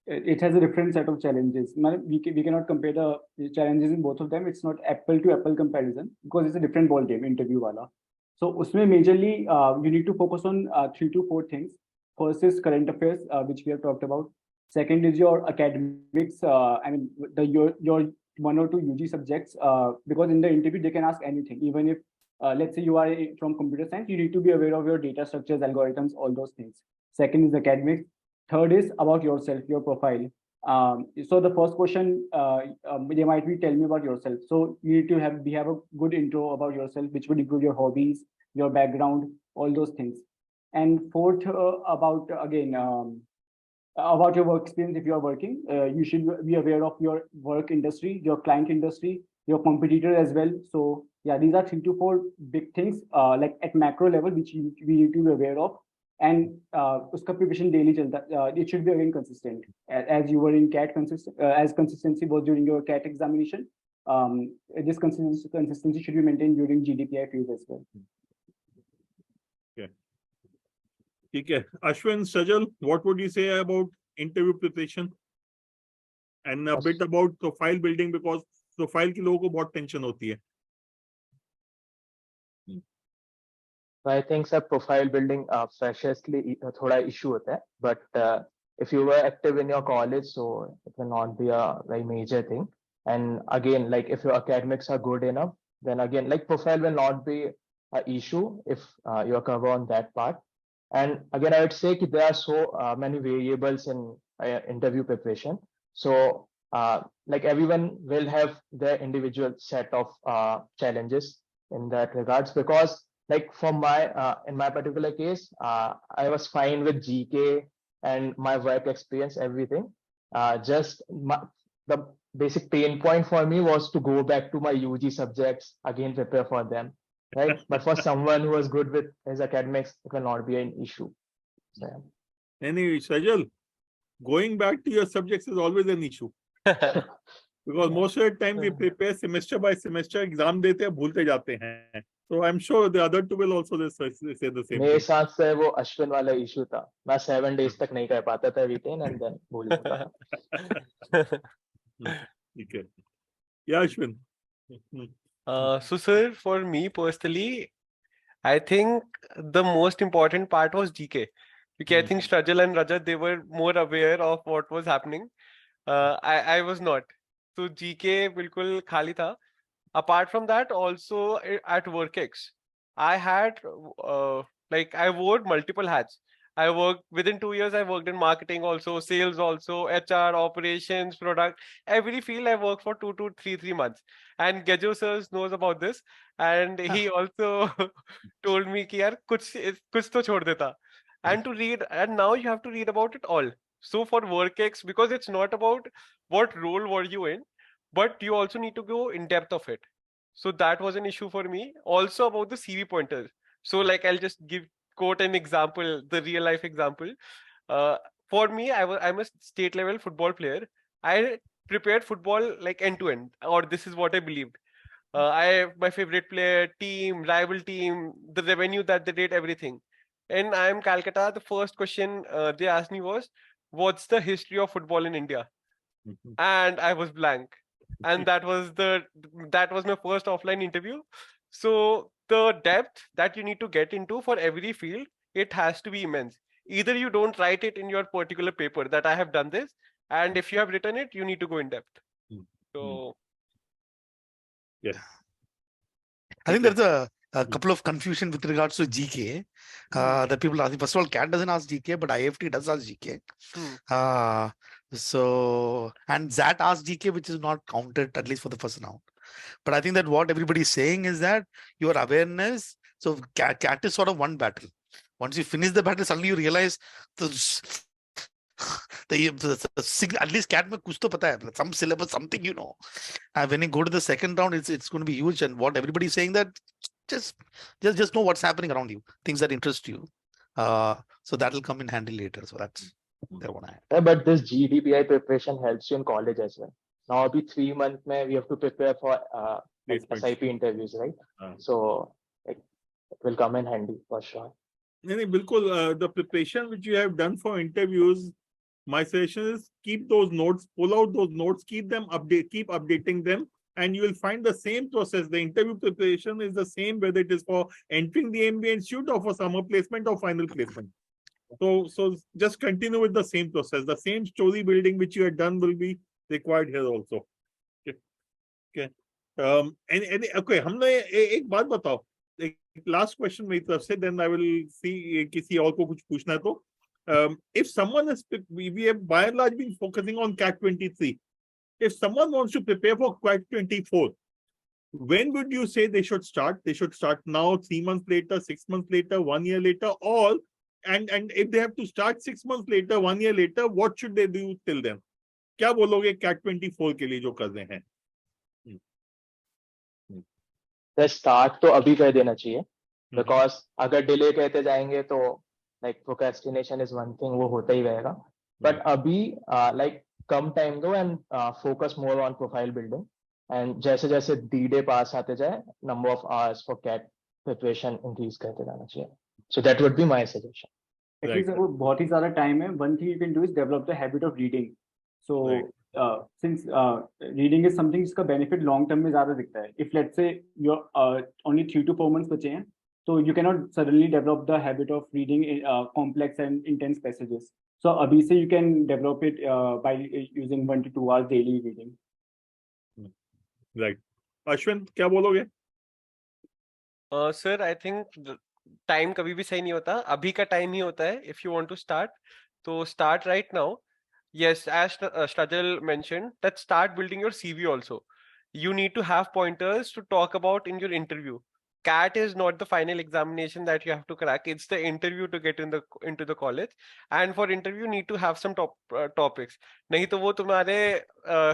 it has a different set of challenges. We cannot compare the challenges in both of them. It's not apple to apple comparison because it's a different ball game interview wala. So usme majorly you need to focus on 3 to 4 things. First is current affairs, which we have talked about. Second is your academics. I mean your 1 or 2 UG subjects, because in the interview they can ask anything. Even if let's say you are from computer science, you need to be aware of your data structures, algorithms, all those things. Second is academics. Third is about yourself, your profile. So the first question they might be tell me about yourself. So you need to have a good intro about yourself, which would include your hobbies, your background, all those things. And fourth, about again about your work experience. If you are working, you should be aware of your work industry, your client industry, your competitor as well. So yeah, these are 3 to 4 big things like at macro level which we need to be aware of. And uska preparation daily chalta, it should be again consistent as you were in CAT as consistency was during your CAT examination. This consistency should be maintained during GDPI phase as well. Okay. Okay. Ashwin, Sajal, what would you say about interview preparation and a bit about profile building, because profile की लोगों को बहुत tension होती है. I think sir, profile building freshers के लिए थोड़ा issue होता है, but if you were active in your college, so it will not be a very major thing. And again, like if your academics are good enough, then again, like profile will not be an issue if you are covered on that part. And again, I would say that there are so many variables in interview preparation. So like everyone will have their individual set of challenges in that regards, because like for my in my particular case, I was fine with GK and my work experience, everything. Just the basic pain point for me was to go back to my UG subjects again, prepare for them, right? But for someone who was good with his academics, it will not be an issue. So, yeah. Anyway, Sajal, going back to your subjects is always an issue. Because most of the time we prepare semester by semester, exam देते हैं, भूलते जाते हैं. So I'm sure the other two will also say the same. मेरे साथ से वो अश्विन वाला इशू था. मैं 7 days तक नहीं कर पाता था weekend and then भूल जाता था. Okay. Yeah, Ashwin. So sir, for me personally, I think the most important part was GK. Because I think Strajal and Rajat, they were more aware of what was happening. I was not. So GK bilkul khali tha. Apart from that, also at WorkX, I had like I wore multiple hats. I worked within 2 years. I worked in marketing, also sales, also HR, operations, product. Every field I worked for 3 months. And Gejo sir knows about this, and he also told me कि यार कुछ तो छोड़ देता. And to read, and now you have to read about it all. So for WorkX, because it's not about what role were you in, but you also need to go in depth of it. So that was an issue for me. Also about the CV pointers. So like I'll just quote an example, the real life example. For me, I'm a state level football player. I prepared football like end to end, or this is what I believed. I have my favorite player, team, rival team, the revenue that they did, everything. And I'm Calcutta. The first question they asked me was, "What's the history of football in India?" And I was blank. And that was my first offline interview. So the depth that you need to get into for every field, it has to be immense. Either you don't write it in your particular paper that I have done this, and if you have written it, you need to go in depth. So yes, I think there's a couple of confusion with regards to GK. That people ask. First of all, CAT doesn't ask GK, but IFT does ask GK. So and ZAT asks GK, which is not counted at least for the first round. But I think that what everybody is saying is that your awareness. So CAT is sort of one battle. Once you finish the battle, suddenly you realize at least CAT में कुछ तो पता है, some syllabus, something you know. And when you go to the second round, it's going to be huge. And what everybody is saying that just know what's happening around you, things that interest you. So that will come in handy later. So that's what I have. Yeah, but this GDPI preparation helps you in college as well. Now, every 3 months, we have to prepare for like SIP interviews, right? So it will come in handy for sure. Bilkul, the preparation which you have done for interviews, my suggestion is keep those notes, pull out those notes, keep updating them, and you will find the same process. The interview preparation is the same, whether it is for entering the MBA institute or for summer placement or final placement. So just continue with the same process. The same story building which you have done will be required here also. Okay. Okay. हमने एक बात बताओ. Last question मेरी तरफ से, then I will see किसी और को कुछ पूछना है तो. If someone is, we have by and large been focusing on CAT 23. If someone wants to prepare for CAT 24, when would you say they should start? They should start now, 3 months later, 6 months later, 1 year later, or and if they have to start 6 months later, 1 year later, what should they do till then? क्या बोलोगे CAT 24 के लिए जो कर रहे हैं? The start तो अभी कर देना चाहिए, because अगर delay कहते जाएंगे तो like procrastination is one thing, वो होता ही रहेगा. But अभी like कम time दो and focus more on profile building. And जैसे D-Day pass आते जाए, number of hours for CAT preparation increase करते जाना चाहिए. So that would be my suggestion. At least वो बहुत ही ज़्यादा time है. One thing you can do is develop the habit of reading. So since reading is something जिसका benefit long term में ज़्यादा दिखता है. If let's say you're only 3 to 4 months बचे हैं, so you cannot suddenly develop the habit of reading complex and intense passages. So abhi se you can develop it by using 1 to 2 hours daily reading. Right. Ashwin, क्या बोलोगे? Sir, I think time कभी भी सही नहीं होता. अभी का time ही होता है. If you want to start, तो start right now. Yes, as Strajal mentioned, that start building your CV also. You need to have pointers to talk about in your interview. CAT is not the final examination that you have to crack. It's the interview to get into the college. And for interview, you need to have some topics. नहीं तो वो तुम्हारे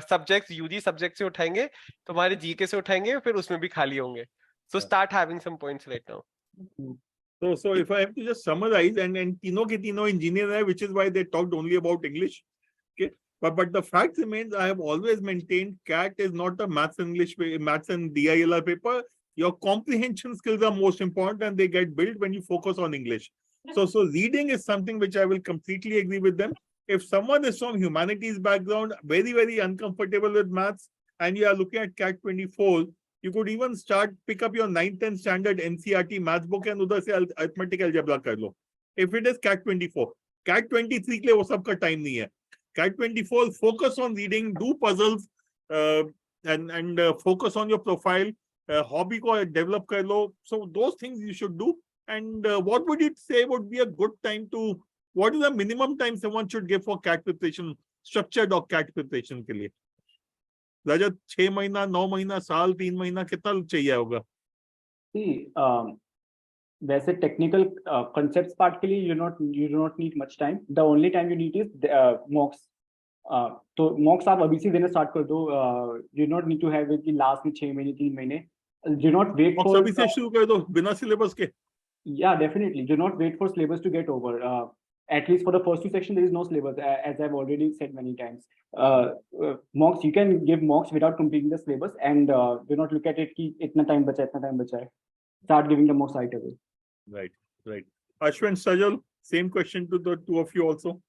subjects, UG subjects से उठाएंगे, तुम्हारे GK से उठाएंगे, फिर उसमें भी खाली होंगे. So start having some points right now. So if I have to just summarize, and तीनों के तीनों engineer है, which is why they talked only about English. Okay, but the fact remains, I have always maintained CAT is not a maths and DILR paper. Your comprehension skills are most important, and they get built when you focus on English. So reading is something which I will completely agree with them. If someone is from humanities background, very uncomfortable with maths, and you are looking at CAT 24, you could even pick up your 9th and standard NCERT maths book and udhar se arithmetic algebra kar lo. If it is CAT 24, CAT 23 ke liye wo sab ka time nahi hai. CAT 24, focus on reading, do puzzles, and focus on your profile, hobby ko develop kar lo. So those things you should do. And what would you say would be a good time to, what is the minimum time someone should give for CAT preparation, structured or CAT preparation ke liye? रजत 6 महीना 9 महीना साल 3 महीना कितना चाहिए होगा? वैसे technical concepts part के लिए you do not need much time. The only time you need is mocks. तो mocks आप अभी से देना start कर दो. You do not need to have it कि last में 6 महीने 3 महीने. Do not wait for. अभी से शुरू कर दो बिना syllabus के. Yeah, definitely. Do not wait for syllabus to get over. At least for the first 2 sections, there is no syllabus, as I've already said many times. Mocks, you can give mocks without completing the syllabus, and do not look at it कि इतना time बचा है. Start giving the mocks right away. Right. Ashwin, Sajal, same question to the two of you also.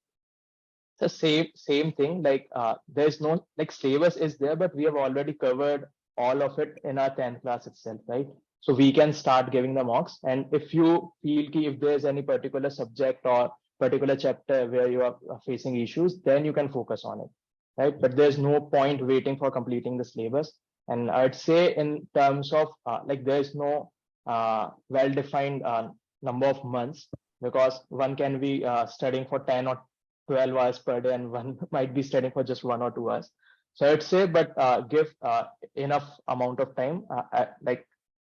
The same thing. Like there's no like syllabus is there, but we have already covered all of it in our 10th class itself, right? So we can start giving the mocks. And if you feel ki if there's any particular subject or particular chapter where you are facing issues, then you can focus on it, right? But there's no point waiting for completing the syllabus. And I'd say in terms of like there's no well-defined number of months, because one can be studying for 10 or 12 hours per day, and one might be studying for just 1 or 2 hours. So I'd say, but give enough amount of time.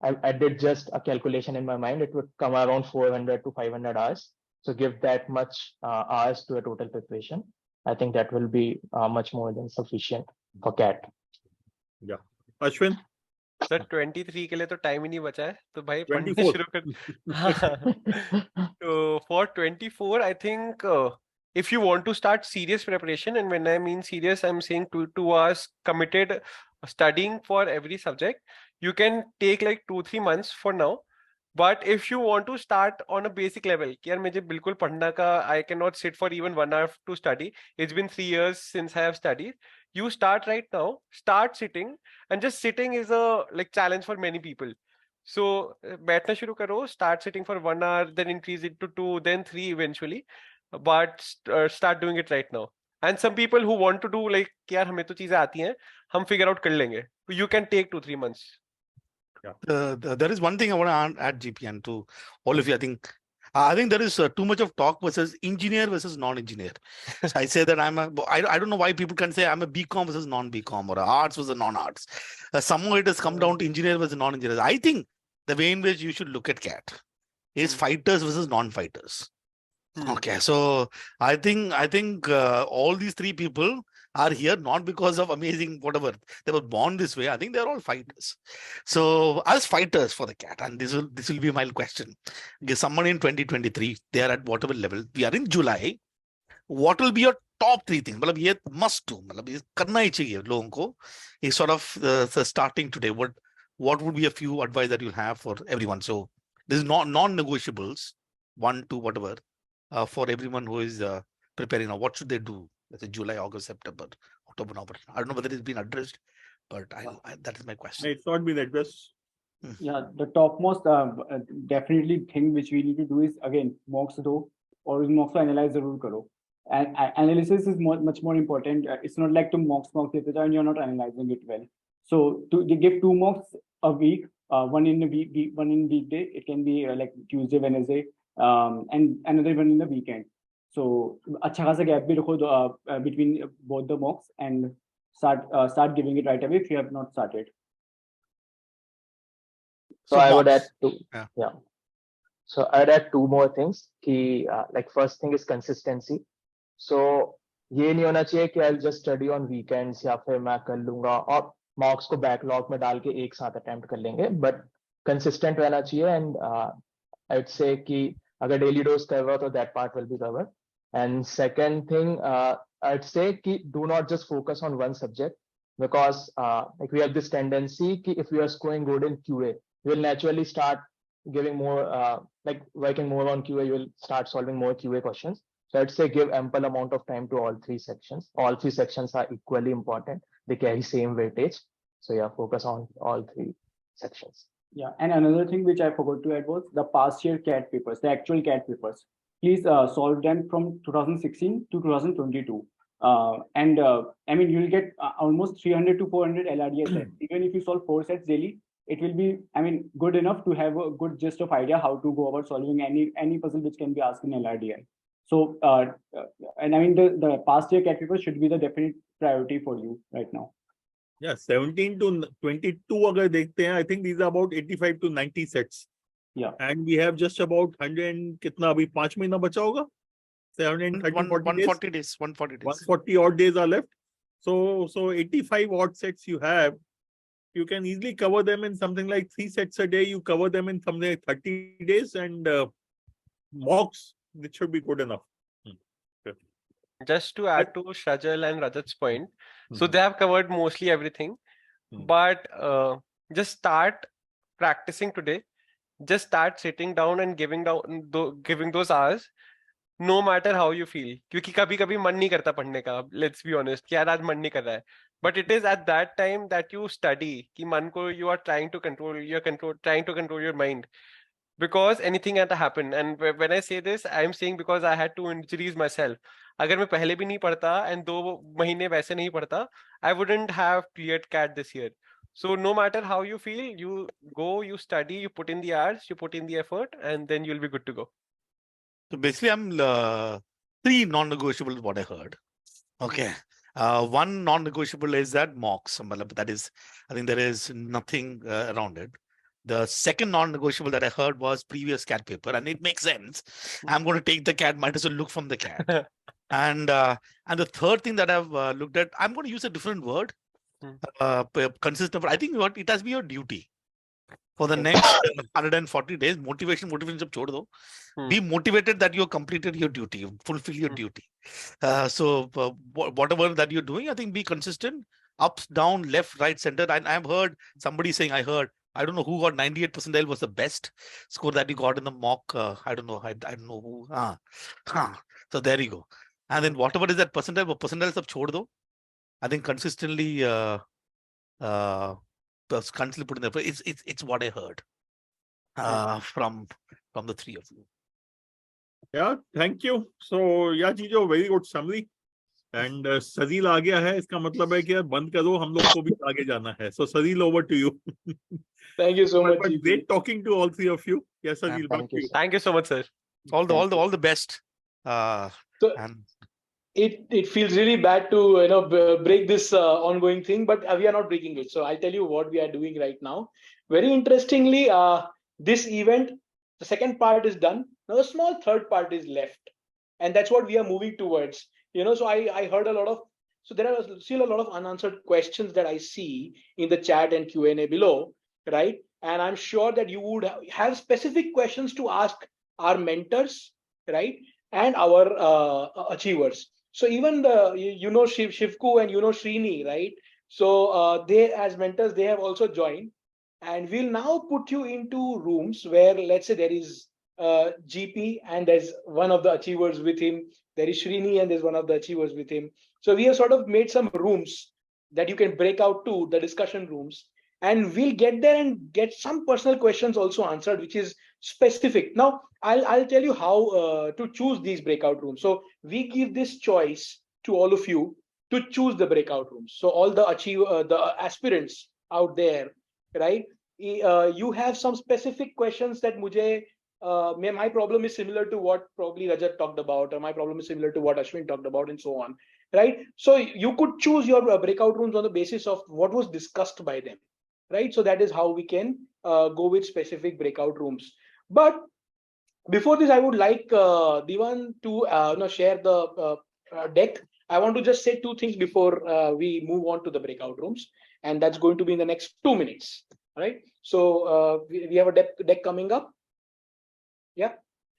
I did just a calculation in my mind. It would come around 400 to 500 hours. So give that much hours to a total preparation. I think that will be much more than sufficient for CAT. Yeah. Ashwin? Sir, 23 के लिए तो time ही नहीं बचा है, तो भाई 24 शुरू कर. So for 24, I think if you want to start serious preparation, and when I mean serious, I'm saying 2 hours committed studying for every subject, you can take like 2-3 months for now. But if you want to start on a basic level, कि यार मुझे बिल्कुल पढ़ना का, I cannot sit for even 1 hour to study. It's been 3 years since I have studied. You start right now, start sitting, and just sitting is a like challenge for many people. So बैठना शुरू करो, start sitting for 1 hour, then increase it to 2, then 3 eventually. But start doing it right now. And some people who want to do like यार हमें तो चीजें आती हैं, हम figure out कर लेंगे. You can take 2-3 months. There is one thing I want to add, GPN, to all of you. I think there is too much of talk versus engineer versus non-engineer. So I say that I don't know why people can say I'm a BCom versus non-BCom or a arts versus non-arts. Somehow it has come down to engineer versus non-engineer. I think the way in which you should look at CAT is fighters versus non-fighters. Okay, so I think all these 3 people are here not because of amazing whatever they were born this way. I think they're all fighters. So as fighters for the CAT, and this will be my question. Someone in 2023, they are at whatever level. We are in July. What will be your top 3 things? मतलब ये must do. मतलब ये करना ही चाहिए लोगों को. Is sort of starting today. What would be a few advice that you have for everyone? So this is non-negotiables. 1, 2, whatever. For everyone who is preparing now, what should they do? Let's say July, August, September, October, November. I don't know whether it's been addressed, but that is my question. It's not been addressed. Yeah, the topmost definitely thing which we need to do is again mocks though, or mocks to analyze the rule karo. And analysis is much more important. It's not like to mocks and you're not analyzing it well. So they give 2 mocks a week, one in a week, one in weekday. It can be like Tuesday, Wednesday, and another one in the weekend. So अच्छा खासा gap भी रखो between both the mocks and start giving it right away if you have not started. So I would add mocks. two. Yeah. So I'd add 2 more things. Like first thing is consistency. So ये नहीं होना चाहिए कि I'll just study on weekends या फिर मैं कर लूंगा और mocks को backlog में डाल के एक साथ attempt कर लेंगे. But consistent रहना चाहिए, and I'd say कि अगर daily dose कर रहे हो तो that part will be covered. And second thing, I'd say कि do not just focus on one subject, because like we have this tendency कि if we are scoring good in QA, you will naturally start giving more like working more on QA. You will start solving more QA questions. So I'd say give ample amount of time to all 3 sections. All 3 sections are equally important. They carry same weightage. So yeah, focus on all 3 sections. Yeah, and another thing which I forgot to add was the past year CAT papers, the actual CAT papers. Please solve them from 2016 to 2022. I mean, you'll get almost 300 to 400 LRDs left. Even if you solve 4 sets daily, it will be, I mean, good enough to have a good gist of idea how to go about solving any puzzle which can be asked in LRDI. So, and I mean, the past year CAT papers should be the definite priority for you right now. Yeah, 17 to 22 अगर देखते हैं, I think these are about 85 to 90 sets. Yeah. And we have just about 100 कितना अभी 5 महीना बचा होगा? 140 days. 140 days. 140 odd days are left. So 85 odd sets you have. You can easily cover them in something like 3 sets a day. You cover them in something like 30 days, and mocks, it should be good enough. Just to add to Shajal and Rajat's point, so they have covered mostly everything, but just start practicing today. Just start sitting down and giving those hours, no matter how you feel. क्योंकि कभी-कभी मन नहीं करता पढ़ने का. Let's be honest, कि यार आज मन नहीं कर रहा है. But it is at that time that you study. कि मन को you are trying to control your mind. Because anything can happen. And when I say this, I am saying because I had 2 injuries myself. अगर मैं पहले भी नहीं पढ़ता and 2 महीने वैसे नहीं पढ़ता, I wouldn't have cleared CAT this year. So no matter how you feel, you go, you study, you put in the hours, you put in the effort, and then you'll be good to go. So basically, I'm 3 non-negotiables what I heard. Okay. One non-negotiable is that mocks. That is, I think there is nothing around it. The second non-negotiable that I heard was previous CAT paper, and it makes sense. I'm going to take the CAT, might as well look from the CAT. And the third thing that I've looked at, I'm going to use a different word. Consistent. I think it has to be your duty for the next 140 days. Motivation jab chhod do. Be motivated that you completed your duty, fulfill your duty. So whatever that you're doing, I think be consistent. Ups, down, left, right, center. And I've heard somebody saying, I don't know who got 98 percentile was the best score that you got in the mock. I don't know. I don't know who. So there you go. And then whatever is that percentile sab chhod do. I think consistently constantly put in there. It's what I heard from the 3 of you. Yeah, thank you. So yeah, Jijo, very good summary. And Sazil आ गया है, इसका मतलब है कि यार बंद करो, हम लोग को भी आगे जाना है. So Sazil, over to you. Thank you so much. But great talking to all 3 of you. Yes, Sazil, back to you. Thank you so much, sir. All the best. And it feels really bad to break this ongoing thing, but we are not breaking it. So I'll tell you what we are doing right now. Very interestingly, this event, the second part is done. Now a small third part is left, and that's what we are moving towards. So I heard so there are still a lot of unanswered questions that I see in the chat and Q&A below, right? And I'm sure that you would have specific questions to ask our mentors, right? And our achievers. So even Shivku and Srini, right? So they as mentors, they have also joined, and we'll now put you into rooms where, let's say, there is GP and there's one of the achievers with him, There is Srini and there's one of the achievers with him. So we have sort of made some rooms that you can break out to, the discussion rooms, and we'll get there and get some personal questions also answered, which is specific. Now, I'll tell you how to choose these breakout rooms. So we give this choice to all of you to choose the breakout rooms. So all the the aspirants out there, right? You have some specific questions that my problem is similar to what probably Rajat talked about, or my problem is similar to what Ashwin talked about, and so on, right? So you could choose your breakout rooms on the basis of what was discussed by them, right? So that is how we can go with specific breakout rooms. But before this, I would like Divan to share the deck. I want to just say two things before we move on to the breakout rooms, and that's going to be in the next 2 minutes. Right. So we have a deck coming up. Yeah.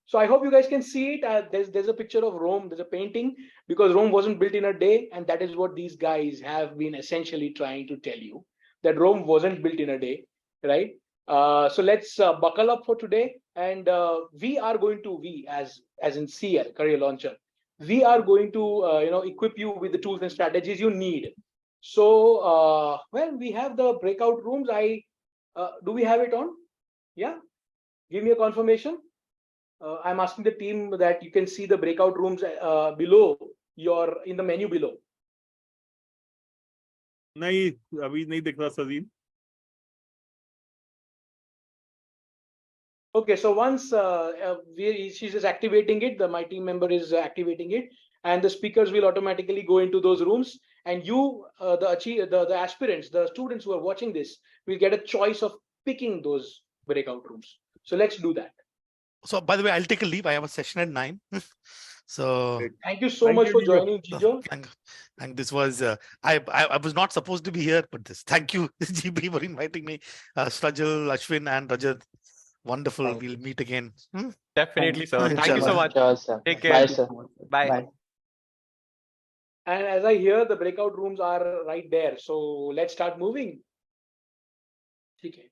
So I hope you guys can see it. There's a picture of Rome. There's a painting, because Rome wasn't built in a day, and that is what these guys have been essentially trying to tell you, that Rome wasn't built in a day, right? So let's buckle up for today, and we are going to, as in CL Career Launcher, we are going to equip you with the tools and strategies you need. So well, we have the breakout rooms. Do we have it on? Yeah. Give me a confirmation. I'm asking the team that you can see the breakout rooms below in the menu below. नहीं अभी नहीं दिख रहा Sajeel. Okay, so once she's just activating it, my team member is activating it, and the speakers will automatically go into those rooms, and you, the aspirants, the students who are watching this, will get a choice of picking those breakout rooms. So let's do that. So, by the way, I'll take a leave. I have a session at 9. So thank you so much for joining, Jijo. And this was I was not supposed to be here, but thank you, GB, for inviting me. Strajal, Ashwin, and Rajat. Wonderful. We'll meet again. Definitely, sir. Thank you so much. Sure, sir. Take care. Bye, sir. Bye. Bye. And as I hear, the breakout rooms are right there. So let's start moving. Okay.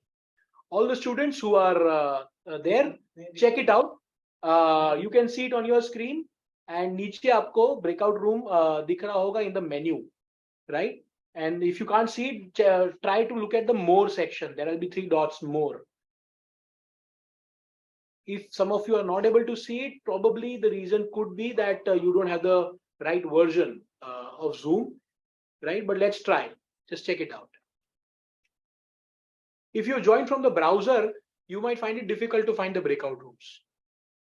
All the students who are there, check it out. You can see it on your screen. And niche aapko breakout room dikh raha hoga in the menu, right? And if you can't see it, try to look at the more section. There will be 3 dots more. If some of you are not able to see it, probably the reason could be that you don't have the right version of Zoom, right? But let's try. Just check it out. If you join from the browser, you might find it difficult to find the breakout rooms.